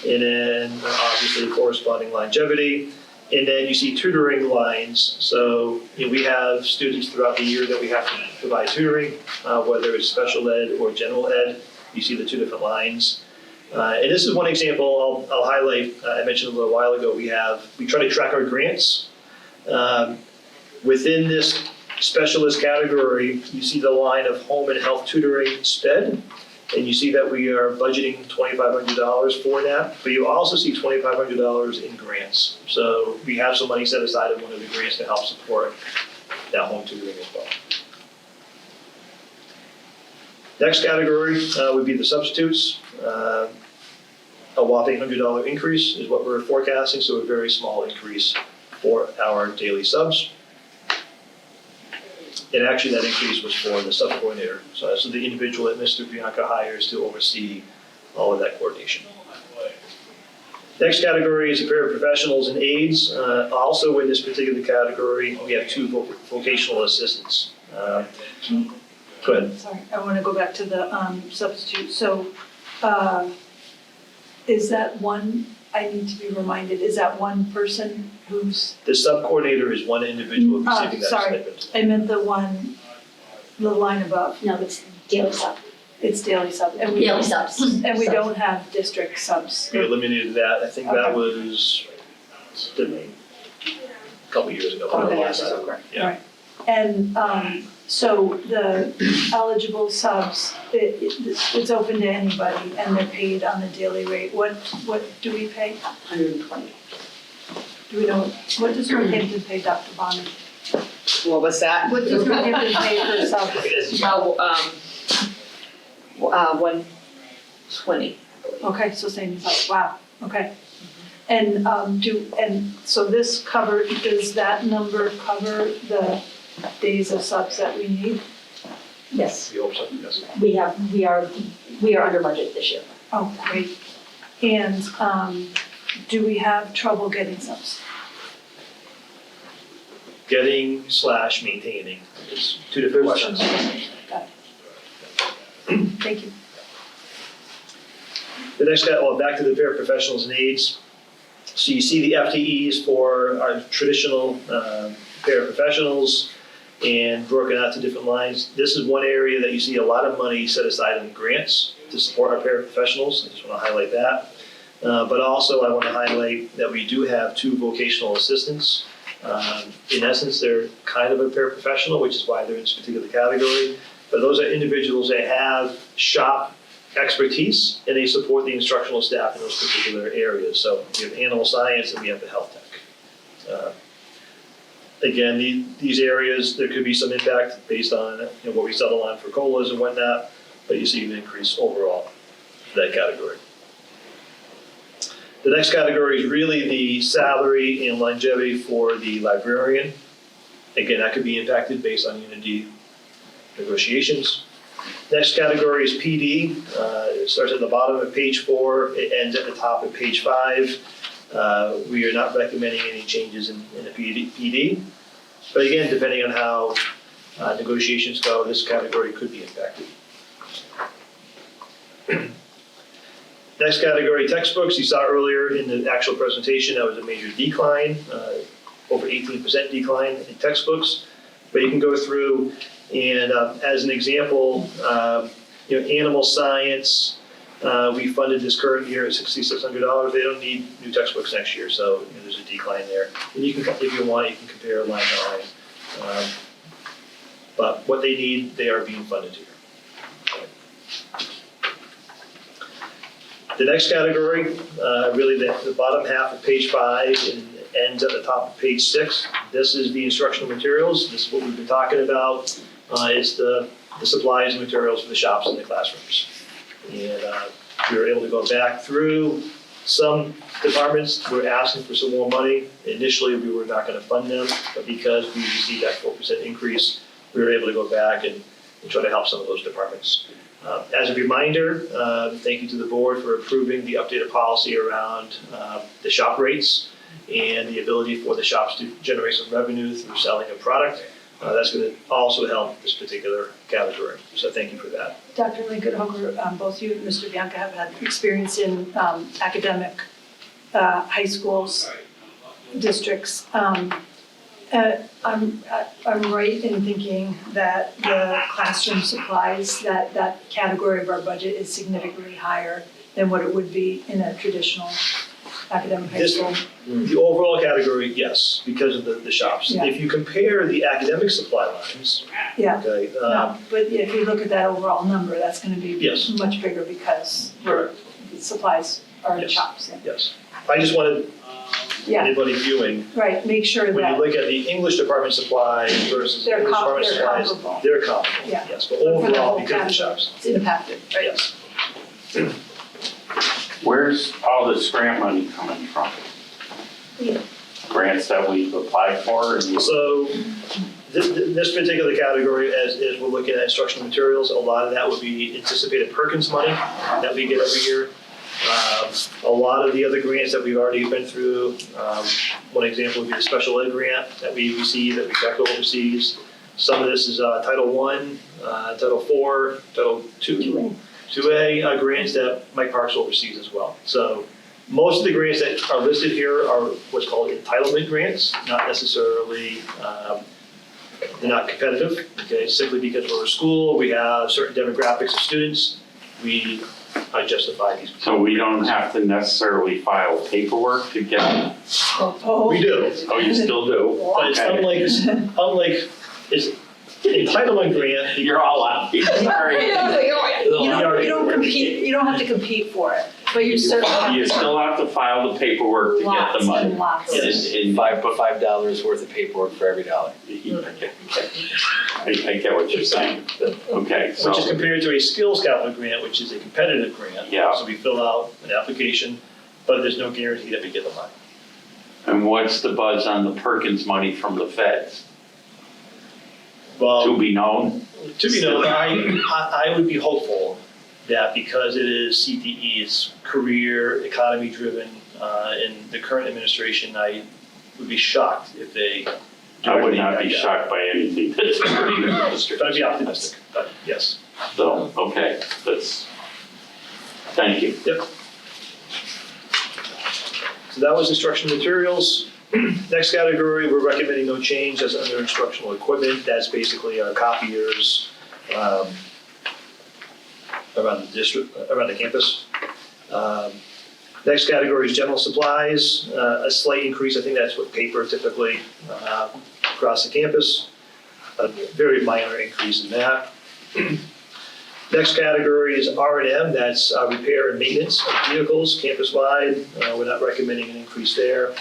And then obviously corresponding longevity. And then you see tutoring lines. So we have students throughout the year that we have to provide tutoring, whether it's special ed or general ed. You see the 2 different lines. And this is one example I'll highlight. I mentioned a little while ago, we try to track our grants. Within this specialist category, you see the line of home and health tutoring SPED, and you see that we are budgeting $2,500 for that, but you also see $2,500 in grants. So we have some money set aside in one of the grants to help support that home tutoring as well. Next category would be the substitutes. A whopping $100 increase is what we're forecasting, so a very small increase for our daily subs. And actually that increase was for the sub-coordinator, so the individual that Mr. Bianca hires to oversee all of that coordination. Next category is paraprofessionals and aides. Also in this particular category, we have 2 vocational assistants. Go ahead. Sorry, I want to go back to the substitute. So is that one, I need to be reminded, is that one person who's? The sub-coordinator is one individual receiving that sorry. stipend. I meant the line above. No, it's daily sub. It's daily sub. And we Daily don't- subs. And we don't have district subs. We eliminated that, I think that was a couple years ago. Okay, last yes, time. Yeah. Right. And so the eligible subs, it's open to anybody and they're paid on a daily rate. What do we pay? 120. Do we know, what does Northampton pay, Dr. Bonner? What was that? What does Northampton pay for subs? 120. Okay, so same as us, wow, okay. And so this does that number cover the days of subs that we need? Yes, We hope so, yes. we are under budget this year. Oh, great. And do we have trouble getting subs? Getting / maintaining is 2 different questions. Got it. Thank you. The next guy, back to the paraprofessionals and aides. So you see the FTEs for our traditional paraprofessionals and broken out to different lines. This is one area that you see a lot of money set aside in grants to support our paraprofessionals. I just want to highlight that. But also I want to highlight that we do have 2 vocational assistants. In essence, they're kind of a paraprofessional, which is why they're in this particular category. But those are individuals that have shop expertise and they support the instructional staff in those particular areas. So we have animal science and we have the health tech. Again, these areas, there could be some impact based on what we settle on for COLAs and whatnot, but you see an increase overall for that category. The next category is really the salary and longevity for the librarian. Again, that could be impacted based on unity negotiations. Next category is PD. It starts at the bottom of page 4, it ends at the top of page 5. We are not recommending any changes in the PD. But again, depending on how negotiations go, this category could be impacted. Next category, textbooks. You saw earlier in the actual presentation, that was a major decline, over 18% decline in textbooks. But you can go through and as an example, animal science, we funded this current year at $6,600. They don't need new textbooks next year, so there's a decline there. And you can, if you want, you can compare line to line. But what they need, they are being funded here. The next category, really the bottom half of page 5 and ends at the top of page 6. This is the instructional materials. This is what we've been talking about. Is the supplies and materials for the shops and the classrooms. And We were able to go back through some departments, were asking for some more money. Initially, we were not gonna fund them, but because we received that 4% increase, we were able to go back and try to help some of those departments. As a reminder, thank you to the board for approving the updated policy around the shop rates and the ability for the shops to generate some revenue through selling a product. That's going to also help this particular category, so thank you for that. Dr. Lincoln-Hoger, both you and Mr. Bianca have had experience in academic high schools, districts. I'm right in thinking that the classroom supplies, that category of our budget is significantly higher than what it would be in a traditional academic high school. The overall category, yes, because of the shops. Yeah. If you compare the academic supply lines, Yeah, okay, no, but if you look at that overall number, that's gonna be Yes. much bigger because Correct. supplies are in Yes. shops. yes. I just wanted Yeah, anybody viewing, right, make sure when you that look at the English department supply versus they're English department they're supplies, comparable, they're comparable, Yeah. yes, but for the overall, whole because of the category. shops, It's impacted, right? yes. Where's all this grant money coming from? Yeah. Grants that we've applied for and So this particular category, as we're looking at instructional materials, a lot of that would be anticipated Perkins money that we get every year. A lot of the other grants that we've already been through, one example would be the special ed grant that we receive, that we track overseas. Some of this is Title I, Title IV, Title II, 2A grants that Mike Parks oversees as well. So most of the grants that are listed here are what's called entitlement grants, not necessarily, they're not competitive, okay? Simply because we're a school, we have certain demographics of students, we justify these. so we don't have to necessarily file paperwork to get, Oh, We do, oh, you still do? but it's Okay. unlike, it's entitlement grant. You're all out. Sorry. You don't compete, you don't have to compete for it, but you certainly have You to. still have to file the paperwork to get Lots the money. and lots. And $5 worth of paperwork for every dollar. I get what you're saying. Okay, so. Which is compared to a skills capital grant, which is a competitive grant. Yeah. So we fill out an application, but there's no guarantee that we get the money. And what's the buzz on the Perkins money from the feds? Well, To be known? to be known, I would be hopeful that because it is CTE, it's career economy driven, in the current administration, I would be shocked if they. I would not be shocked by anything that's happening in the district. But I'd be optimistic, but yes. So, okay, that's, thank you. Yep. So that was instructional materials. Next category, we're recommending no change, that's under instructional equipment. That's basically our copiers around the district, around the campus. Next category is general supplies, a slight increase, I think that's what paper typically across the campus. A very minor increase in that. Next category is R&M, that's repair and maintenance of vehicles campus-wide. We're not recommending an increase there.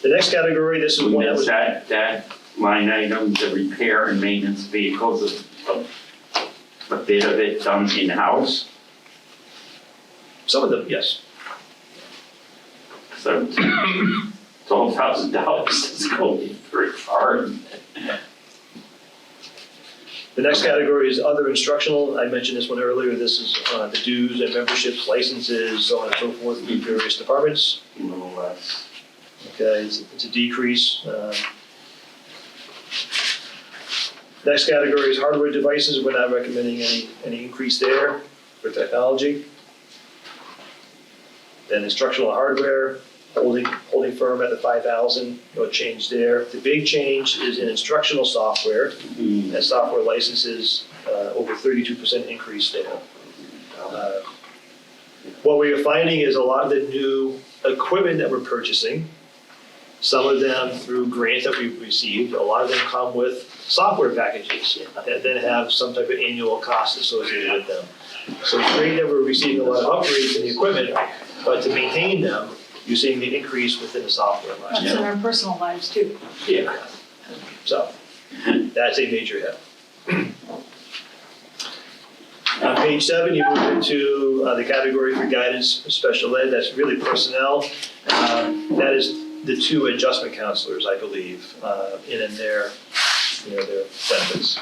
The next category, this is one that was. That line item, the repair and maintenance vehicles, a bit of it done in-house, Some of them, yes. so $12,000 is going very far. The next category is other instructional. I mentioned this one earlier. This is the dues and memberships, licenses, so on and so forth, in various departments. A little less. Okay, it's a decrease. Next category is hardware devices. We're not recommending any increase there for technology. Then instructional hardware, holding firm at the 5,000, no change there. The big change is in instructional software. And software licenses, over 32% increase there. What we are finding is a lot of the new equipment that we're purchasing, some of them through grants that we've received, a lot of them come with software packages that then have some type of annual cost associated with them. So it's great that we're receiving a lot of upgrades in the equipment, but to maintain them, you're seeing the increase within the software line. That's in our personal lives too. Yeah. So, that's a major hit. On Page 7, you move into the category for guidance special ed, that's really personnel. That is the 2 adjustment counselors, I believe, in their, their benefits.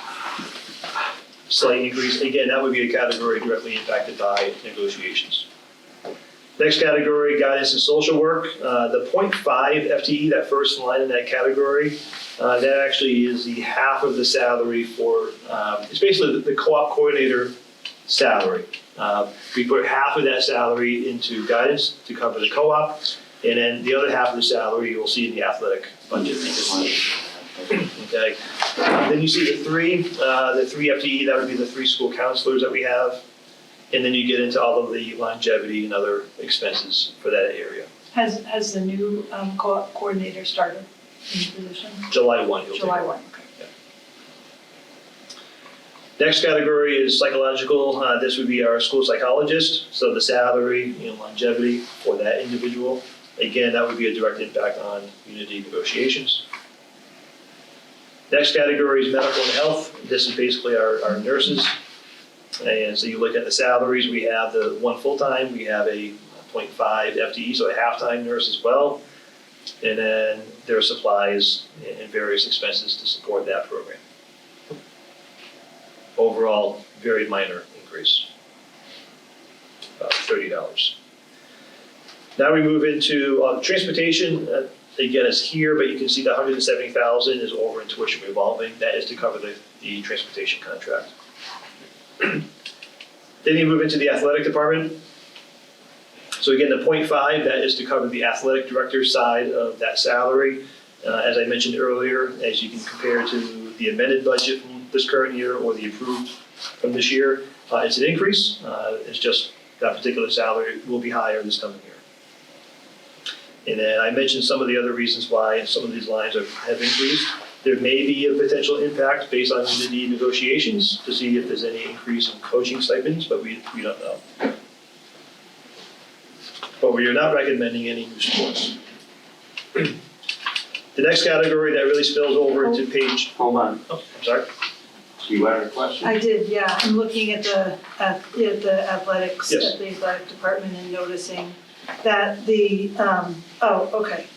Slight increase, again, that would be a category directly impacted by negotiations. Next category, guidance and social work. The 0.5 FTE, that first line in that category, that actually is the half of the salary for, it's basically the co-op coordinator salary. We put half of that salary into guidance to cover the co-op, and then the other half of the salary you will see in the athletic budget. Okay. Then you see the 3 FTE, that would be the 3 school counselors that we have. And then you get into all of the longevity and other expenses for that area. Has the new co-op coordinator started in the position? July 1, he'll take July over. 1, okay. Next category is psychological. This would be our school psychologist. So the salary, longevity for that individual. Again, that would be a direct impact on unity negotiations. Next category is medical and health. This is basically our nurses. And so you look at the salaries, we have the 1 full-time, we have a 0.5 FTE, so a half-time nurse as well. And then there are supplies and various expenses to support that program. Overall, very minor increase, about $30. Now we move into transportation. Again, it's here, but you can see the $170,000 is over in tuition revolving. That is to cover the transportation contract. Then you move into the athletic department. So again, the 0.5, that is to cover the athletic director's side of that salary. As I mentioned earlier, as you can compare to the amended budget from this current year or the approved from this year, it's an increase. It's just that particular salary will be higher this coming year. And then I mentioned some of the other reasons why some of these lines have increased. There may be a potential impact based on the negotiations to see if there's any increase in coaching stipends, but we don't know. But we are not recommending any new sports. The next category that really spills over into page. Hold on. Oh, I'm sorry. You had a question? I did, yeah. I'm looking at the athletics, Yes. at the athletic department and noticing that the, okay.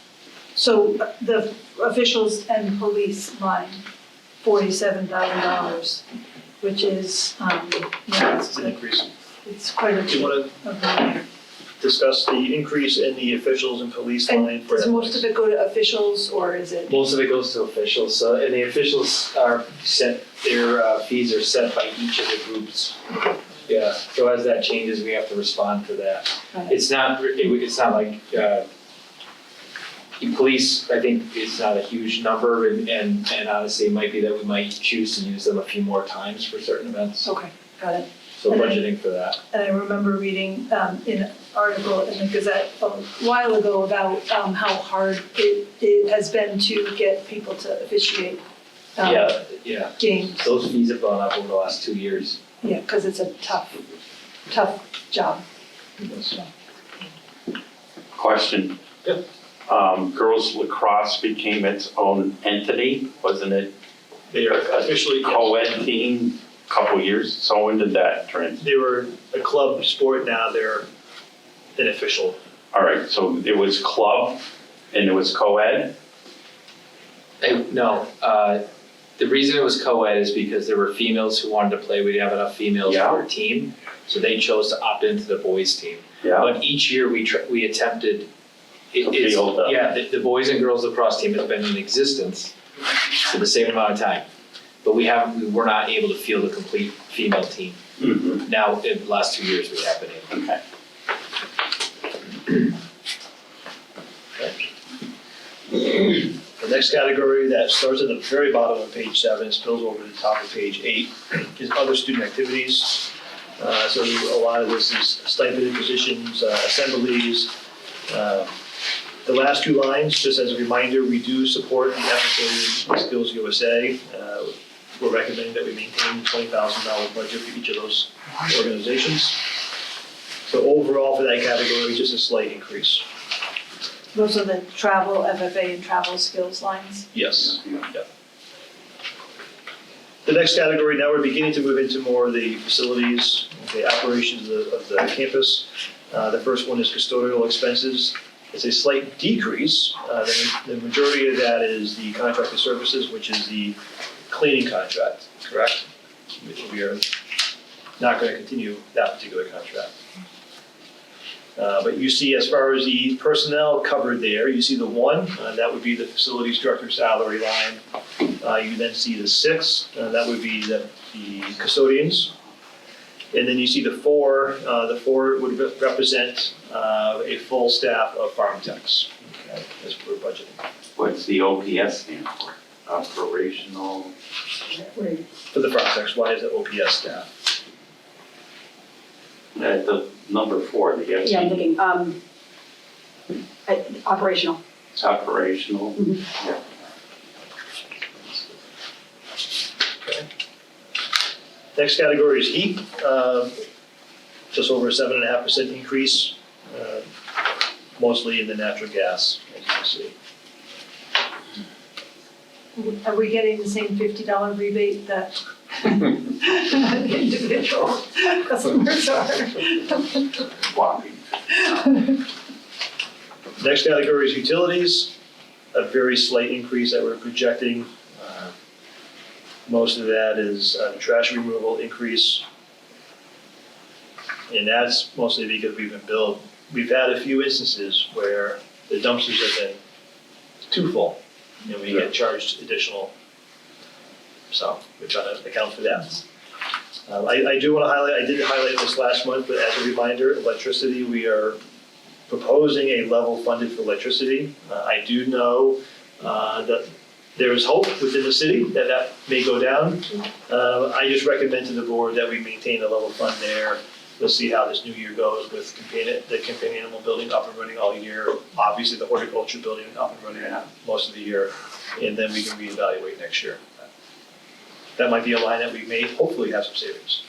So the officials and police line, $47,000, which is, It's an increase. it's quite a Do you want to bit. discuss the increase in the officials and police line And for does most of it go to officials or is it? Most of it goes to officials, so, and the officials are set, their fees are set by each of the groups. Yeah, so as that changes, we have to respond to that. Right. It's not like, police, I think it's not a huge number, and honestly, it might be that we might choose to use them a few more times for certain events, Okay, got it. so budgeting for that. And I remember reading in an article in the Gazette a while ago about how hard it has been to get people to officiate Yeah, games. those fees have gone up over the last 2 years. Yeah, because it's a tough job. So. Question. Yep. Girls lacrosse became its own entity, wasn't it? They are officially, Co-ed team a couple years, so when did that trend? they were a club sport, now they're an official. All right, so it was club and it was co-ed? No, the reason it was co-ed is because there were females who wanted to play, we didn't have enough females Yeah. for a team, so they chose to opt into the boys' team. Yeah. But each year we attempted, To field them. the boys and girls lacrosse team has been in existence for the same amount of time. But we were not able to field a complete female team. Mm-hmm. Now, in the last 2 years, we have been able. Okay. The next category that starts at the very bottom of page 7, spills over to the top of page 8, is other student activities. So a lot of this is stipended positions, assemblies. The last 2 lines, just as a reminder, we do support the FFA and Skills USA. We're recommending that we maintain the $20,000 budget for each of those organizations. So overall for that category, just a slight increase. Those are the travel, FFA and travel skills lines. Yes. The next category, now we're beginning to move into more of the facilities, the operations of the campus. The first one is custodial expenses. It's a slight decrease. The majority of that is the contracted services, which is the cleaning contract, correct? We are not going to continue that particular contract. But you see, as far as the personnel covered there, you see the 1, that would be the facilities director salary line. You then see the 6, that would be the custodians. And then you see the 4, the 4 would represent a full staff of farm techs. Okay, that's what we're budgeting. What's the OPS stand for? Operational? For the farm techs, why is it OPS staff? The number 4, the FTE. Yeah, I'm looking, operational. Operational. Yeah. Next category is heat, just over a 7.5% increase, mostly in the natural gas, as you can see. Are we getting the same $50 rebate that individual customers are? Whopping. Next category is utilities, a very slight increase that we're projecting. Most of that is trash removal increase. And that's mostly because we've had a few instances where the dumpsters have been too full and we get charged additional. So we're trying to account for that. I do want to highlight, I did highlight this last month, but as a reminder, electricity, we are proposing a level funded for electricity. I do know that there is hope within the city that that may go down. I just recommend to the board that we maintain a level fund there. We'll see how this new year goes with the companion animal building up and running all year. Obviously, the horticulture building up and running most of the year, and then we can reevaluate next year. That might be a line that we may hopefully have some savings.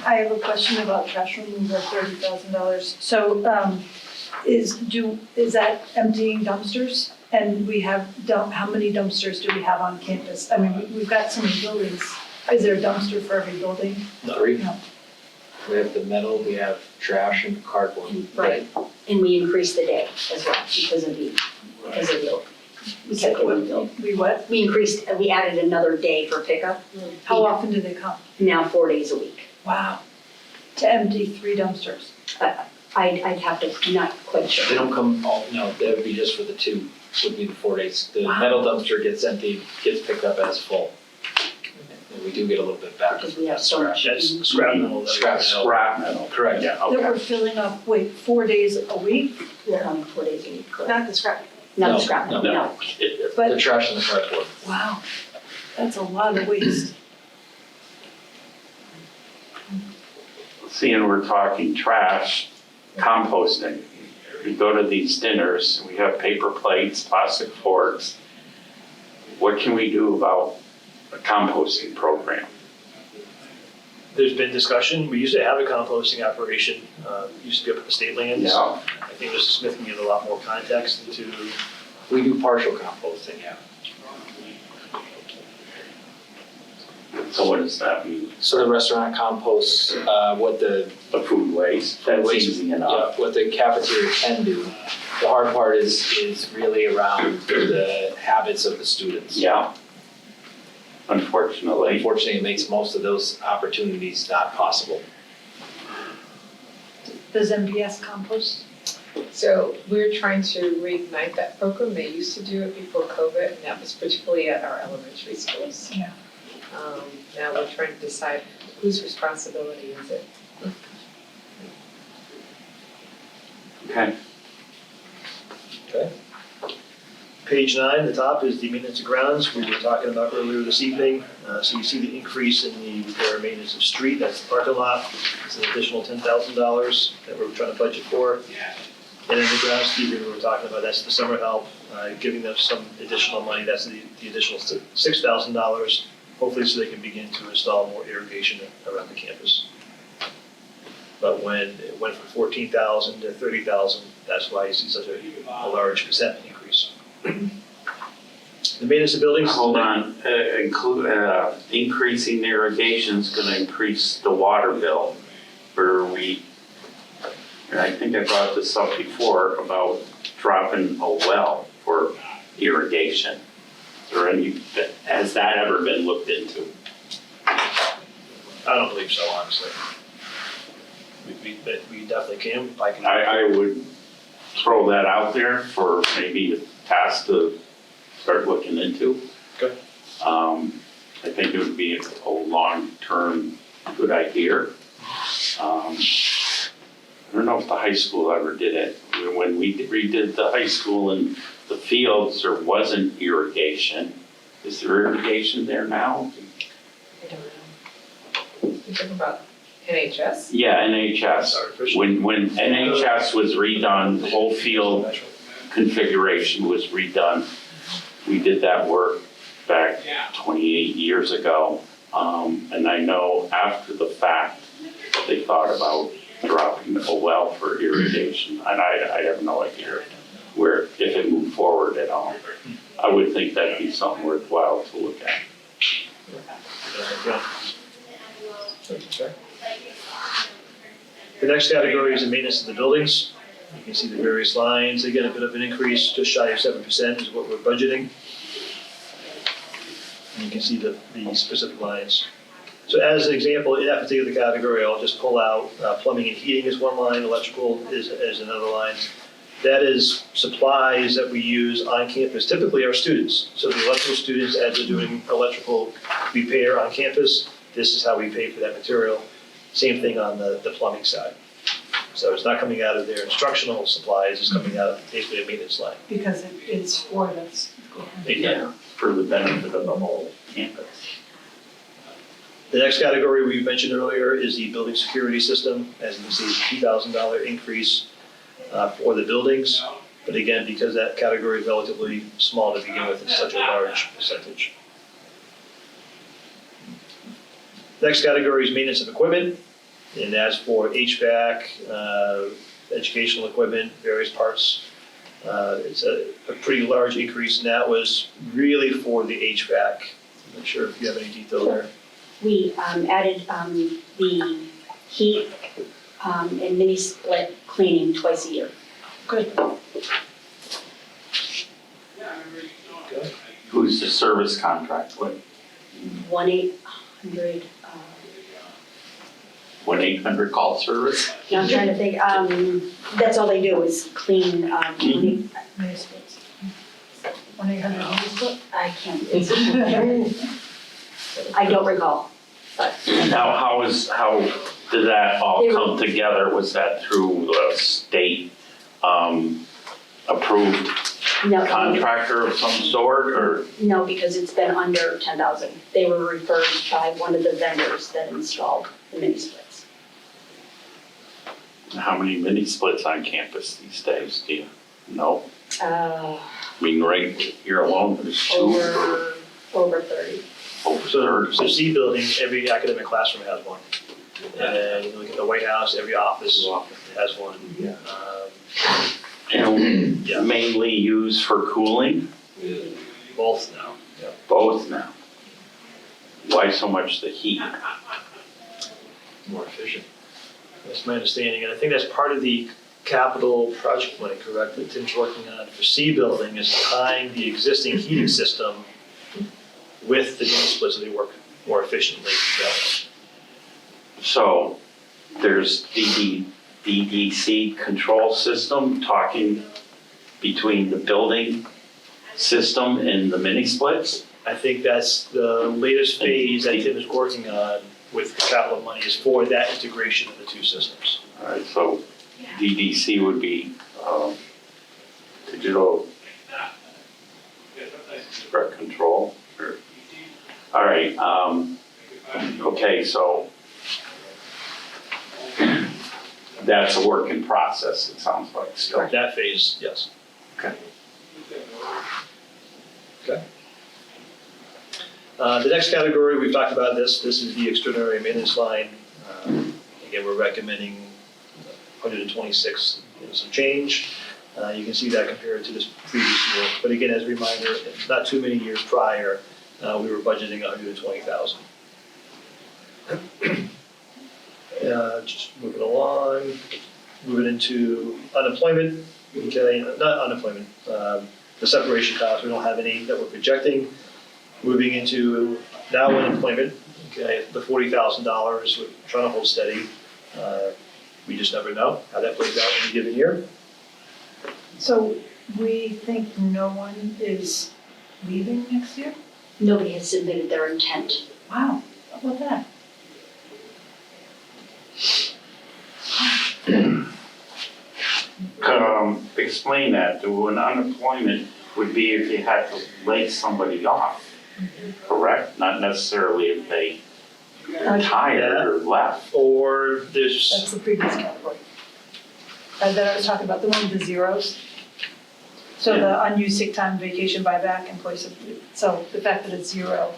I have a question about trash removal, $30,000. So is that emptying dumpsters? And we have, how many dumpsters do we have on campus? I mean, we've got so many buildings. Is there a dumpster for every building? 3. No. We have the metal, we have trash and cardboard. Right, and we increased the day as well because of the we kept it one bill. We what? We added another day for pickup. How often do they come? Now 4 days a week. Wow. To empty 3 dumpsters. I'd have to, not quite They sure. don't come all, no, that would be just for the 2, would be the 4 days. The Wow. metal dumpster gets emptied, gets picked up as full. And we do get a little bit back. Because we have so much. That's scrap metal. Scrap metal. Scrap metal. Correct. Yeah, That okay. we're filling up, 4 days a week? 4 days a week, correct. Not the scrap. Not No, the scrap, no. No. The But, trash and the cardboard. wow, that's a lot of waste. Seeing we're talking trash, composting. We go to these dinners, we have paper plates, plastic forks. What can we do about a composting program? There's been discussion. We used to have a composting operation, used to be up at the state lands. Yeah. I think Mr. Smith can give a lot more context into. We do partial composting, yeah. So what does that mean? So the restaurant composts, what the The food waste, that's waste- easy enough. what the cafeteria can do. The hard part is really around the habits of the students. Yeah. Unfortunately. Unfortunately, it makes most of those opportunities not possible. Does MBS compost? So we're trying to reignite that program. They used to do it before COVID, and that was particularly at our elementary schools. Yeah. Now we're trying to decide whose responsibility is it. Okay. Page 9, the top is the maintenance of grounds we were talking about earlier this evening. So you see the increase in the repair and maintenance of street, that's the parking lot. It's an additional $10,000 that we're trying to budget for. And then the groundskeeping we were talking about, that's the summer help, giving them some additional money, that's the additional $6,000, hopefully so they can begin to install more irrigation around the campus. But when it went from 14,000 to 30,000, that's why you see such a large percent increase. The maintenance of buildings. Hold on, increasing the irrigation is gonna increase the water bill for and I think I brought this up before about dropping a well for irrigation. Has that ever been looked into? I don't believe so, honestly. We definitely can. I would throw that out there for maybe a task to start looking into. Okay. I think it would be a long-term good idea. I don't know if the high school ever did it. When we redid the high school and the fields, there wasn't irrigation. Is there irrigation there now? I don't know. You're talking about NHS? Yeah, NHS. Artificial. When NHS was redone, the whole field configuration was redone. We did that work back 28 years ago. And I know after the fact, they thought about dropping a well for irrigation. And I have no idea if it moved forward at all. I would think that'd be something worthwhile to look at. The next category is the maintenance of the buildings. You can see the various lines. Again, a bit of an increase, just shy of 7% is what we're budgeting. And you can see the specific lines. So as an example, in that particular category, I'll just pull out plumbing and heating is one line, electrical is another line. That is supplies that we use on campus, typically our students. So the electrical students, as they're doing electrical repair on campus, this is how we pay for that material. Same thing on the plumbing side. So it's not coming out of their instructional supplies, it's coming out of basically a maintenance line. Because it is for the school. Yeah, for the benefit of the whole campus. The next category we mentioned earlier is the building security system. As you can see, $2,000 increase for the buildings. But again, because that category is relatively small to begin with, it's such a large percentage. Next category is maintenance of equipment. And that's for HVAC, educational equipment, various parts. It's a pretty large increase, and that was really for the HVAC. I'm not sure if you have any detail there. We added the heat and mini split cleaning twice a year. Good. Who's the service contract with? 1-800, 1-800 call service? now I'm trying to think, that's all they do is clean, Mini splits. 1-800 mini split? I can't. I don't recall, but. Now, how did that all come together? Was that through the state approved No, contractor of some sort, or? no, because it's been under 10,000. They were referred by one of the vendors that installed the mini splits. How many mini splits on campus these days, do you know? Uh, I mean, right here alone, there's two or over 30. over So 30. So C building, every academic classroom has one. And then you look at the White House, every office has one. And Yeah. mainly used for cooling, Both now. both now. Why so much the heat? More efficient. That's my understanding, and I think that's part of the capital project money, correct, that Tim's working on for C building, is tying the existing heating system with the mini splits so they work more efficiently together. So there's DDC control system talking between the building system and the mini splits? I think that's the latest phase that Tim is working on with the capital money is for that integration of the two systems. All right, so DDC would be digital threat control. All right, okay, so that's a work in process, it sounds like still. That phase, yes. Okay. Okay. The next category, we've talked about this is the extraordinary maintenance line. Again, we're recommending 126 and some change. You can see that compared to this previous year. But again, as a reminder, not too many years prior, we were budgeting $120,000. Just moving along, moving into unemployment, okay, not unemployment, the separation costs, we don't have any that we're projecting. Moving into now unemployment, okay, the $40,000, we're trying to hold steady. We just never know how that plays out in a given year. So we think no one is leaving next year? Nobody has submitted their intent. Wow, how about that? Explain that, to an unemployment would be if you had to lay somebody off, correct? Not necessarily if they retired or left. Or there's, That's the previous category. That I was talking about, the one with the zeros. So the unused sick time, vacation buyback, employee substitute. So the fact that it's zero,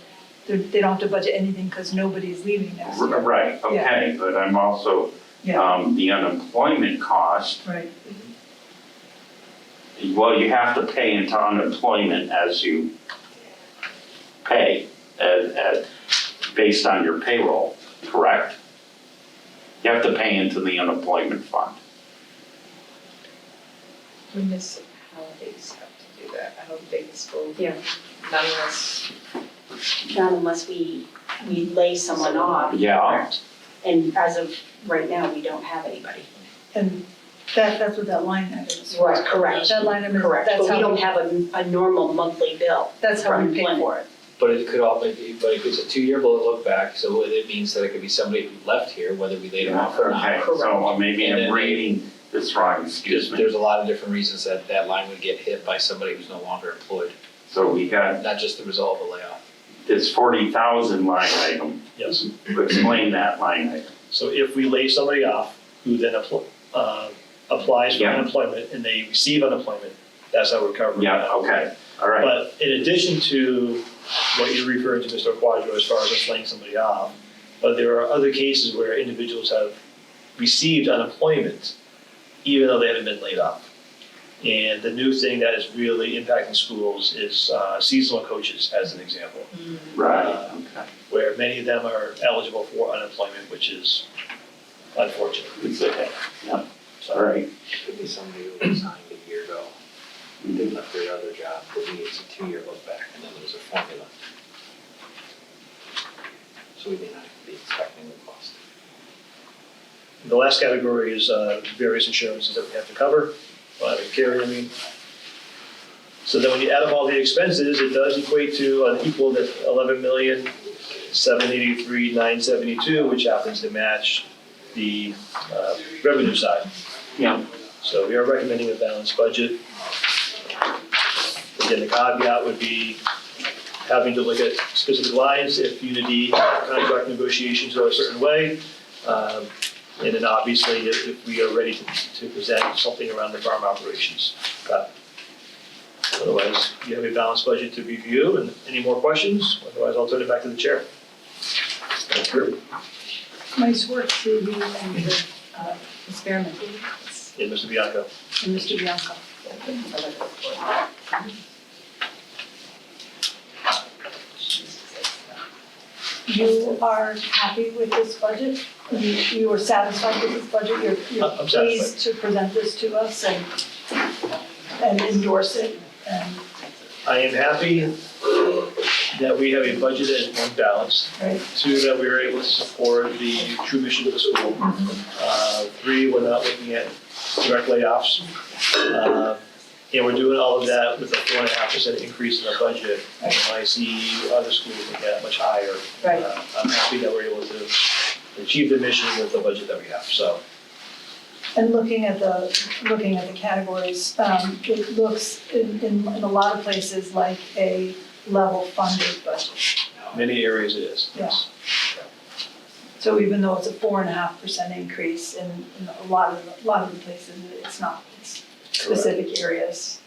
they don't have to budget anything because nobody's leaving next year. Right, okay, but I'm also, Yeah, the unemployment cost, right. well, you have to pay into unemployment as you pay, based on your payroll, correct? You have to pay into the unemployment fund. Municipalities have to do that. I don't think the school. Yeah. Not unless. Not unless we lay someone off. Yeah. Correct. And as of right now, we don't have anybody. And that's what that line item is. Right, correct. That line item is, Correct, that's but we how, don't have a normal monthly bill. that's how we for pay employment. for it. But it could all be, but if it's a 2-year look back, so it means that it could be somebody who left here, whether we laid them off or not. Okay, so maybe And I'm then- reading this wrong, excuse me. There's a lot of different reasons that that line would get hit by somebody who's no longer employed, So we got not just the result of a layoff. this 40,000 line item. yes. Explain that line item. So if we lay somebody off who then applies for Yeah. unemployment and they receive unemployment, that's how we're covering that. Yeah, okay, all right. But in addition to what you're referring to, Mr. Quadro, as far as us laying somebody off, but there are other cases where individuals have received unemployment even though they haven't been laid off. And the new thing that is really impacting schools is seasonal coaches, as an example, Right, okay. where many of them are eligible for unemployment, which is unfortunate. It's okay, yeah, all right. Could be somebody who resigned a year ago, and they left their other job, but it's a 2-year look back, and then there's a formula. So we may not be expecting the cost. The last category is various insurances that we have to cover, carry, I mean. So then when you add up all the expenses, it does equate to an equal to $11,783,972, which happens to match the revenue side. Yeah. So we are recommending a balanced budget. Again, the caveat would be having to look at specific lines if Unity contract negotiations are a certain way. And then obviously, if we are ready to present something around the farm operations. Otherwise, you have a balanced budget to review, and any more questions? Otherwise, I'll turn it back to the chair. Nice work to you and the experiment. Yeah, Mr. Bianco. And Mr. Bianco. You are happy with this budget? You are satisfied with this budget? You're I'm satisfied. pleased to present this to us and endorse it? And, I am happy that we have a budget that is, one, balanced. right? 2, that we are able to support the true mission of the school. 3, we're not looking at direct layoffs. And we're doing all of that with a 4.5% increase in our budget. And I see other schools that get much higher. Right. I'm happy that we're able to achieve the mission with the budget that we have, so. And looking at the categories, it looks in a lot of places like a level funded budget. Many areas it is. Yeah. So even though it's a 4.5% increase in a lot of the places, it's not, it's specific areas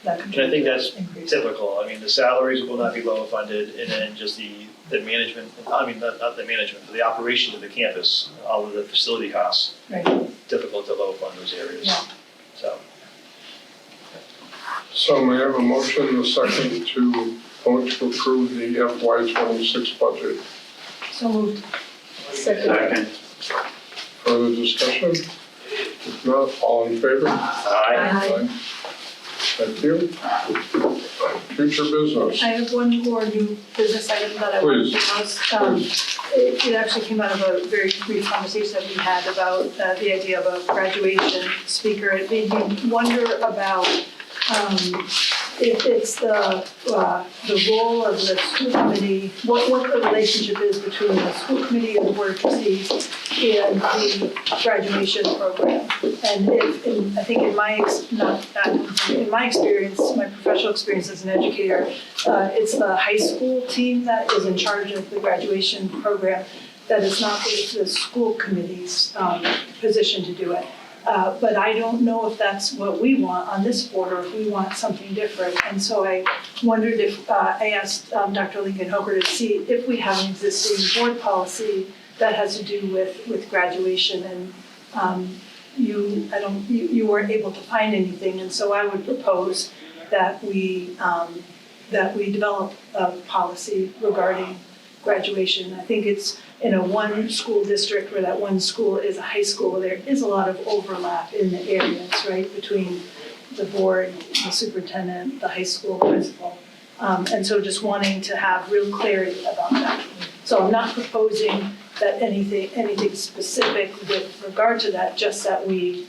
that And I think that's increase. typical. I mean, the salaries will not be level funded, and then just the management, I mean, not the management, but the operation of the campus, all of the facility costs, Right, difficult to level fund those areas. Yeah. So, So may I have a motion and a second to vote to approve the FY '26 budget? So moved. Second. Further discussion? If not, all in favor? Aye. Thank you. Future business. I have one more new business item that I want to propose. It actually came out of a very brief conversation that we had about the idea of a graduation speaker. It made me wonder about if it's the role of the school committee, what the relationship is between the school committee and the board of trustees and the graduation program. And I think in my experience, my professional experience as an educator, it's the high school team that is in charge of the graduation program. That is not the school committee's position to do it. But I don't know if that's what we want on this board or if we want something different. And so I wondered if, I asked Dr. Lincoln Hoker to see if we have an existing board policy that has to do with graduation. And you weren't able to find anything. And so I would propose that we develop a policy regarding graduation. I think it's in a one school district where that one school is a high school, there is a lot of overlap in the areas, right, between the board, the superintendent, the high school principal. And so just wanting to have real clarity about that. So I'm not proposing that anything specific with regard to that, just that we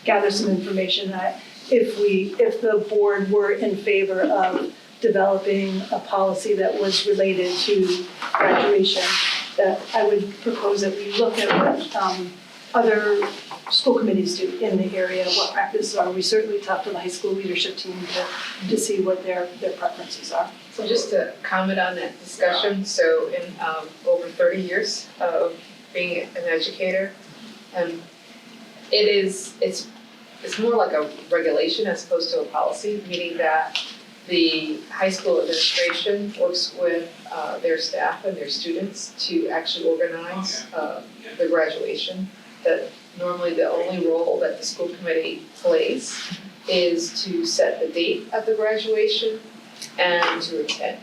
gather some information that if the board were in favor of developing a policy that was related to graduation, that I would propose that we look at what other school committees do in the area, what practices are. We certainly talk to the high school leadership team to see what their preferences are. So just to comment on that discussion, so in over 30 years of being an educator, it's more like a regulation as opposed to a policy, meaning that the high school administration works with their staff and their students to actually organize the graduation. That normally the only role that the school committee plays is to set the date of the graduation and to attend.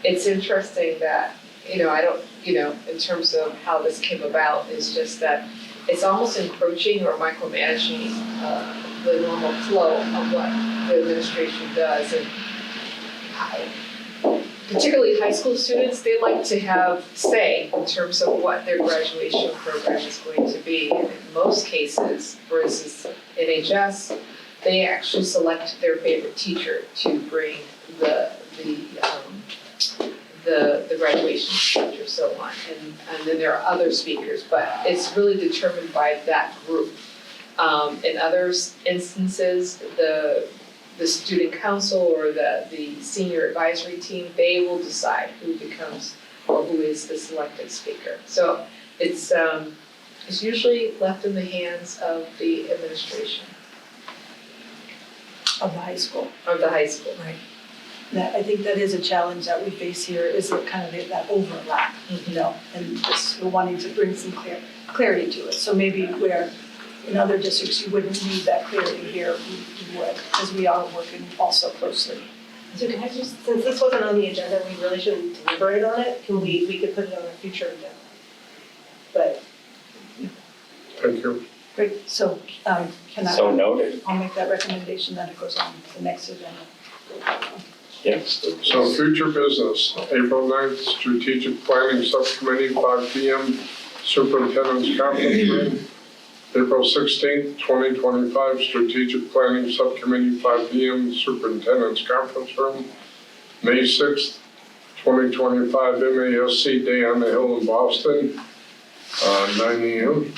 It's interesting that, in terms of how this came about, is just that it's almost encroaching or micromanaging the normal flow of what the administration does. And particularly high school students, they like to have say in terms of what their graduation program is going to be. And in most cases, for instance, NHS, they actually select their favorite teacher to bring the graduation speech or so on. And then there are other speakers, but it's really determined by that group. In other instances, the student council or the senior advisory team, they will decide who becomes or who is the selected speaker. So it's usually left in the hands of the administration. Of the high school. Of the high school. Right. That, I think that is a challenge that we face here, is that overlap, and just we're wanting to bring some clarity to it. So maybe where in other districts you wouldn't need that clarity, here we would, because we are working also closely. So can I just, since this wasn't on the agenda, we really shouldn't deliberate on it, we could put it on a future agenda. But. Thank you. Great, so can I? So noted. I'll make that recommendation that it goes on the next agenda. Yes. So future business, April 9th, Strategic Planning Subcommittee, 5 p.m., Superintendent's Conference Room. April 16th, 2025, Strategic Planning Subcommittee, 5 p.m., Superintendent's Conference Room. May 6th, 2025, MASC Day on the Hill in Boston, 9 a.m.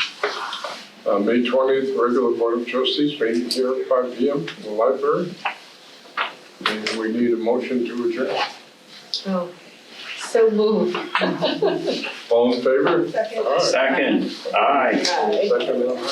May 20th, regular Board of Trustees meeting here at 5 p.m. in the library. And we need a motion to adjourn. Oh, so moved. All in favor? Second. Aye. Second, aye. Second.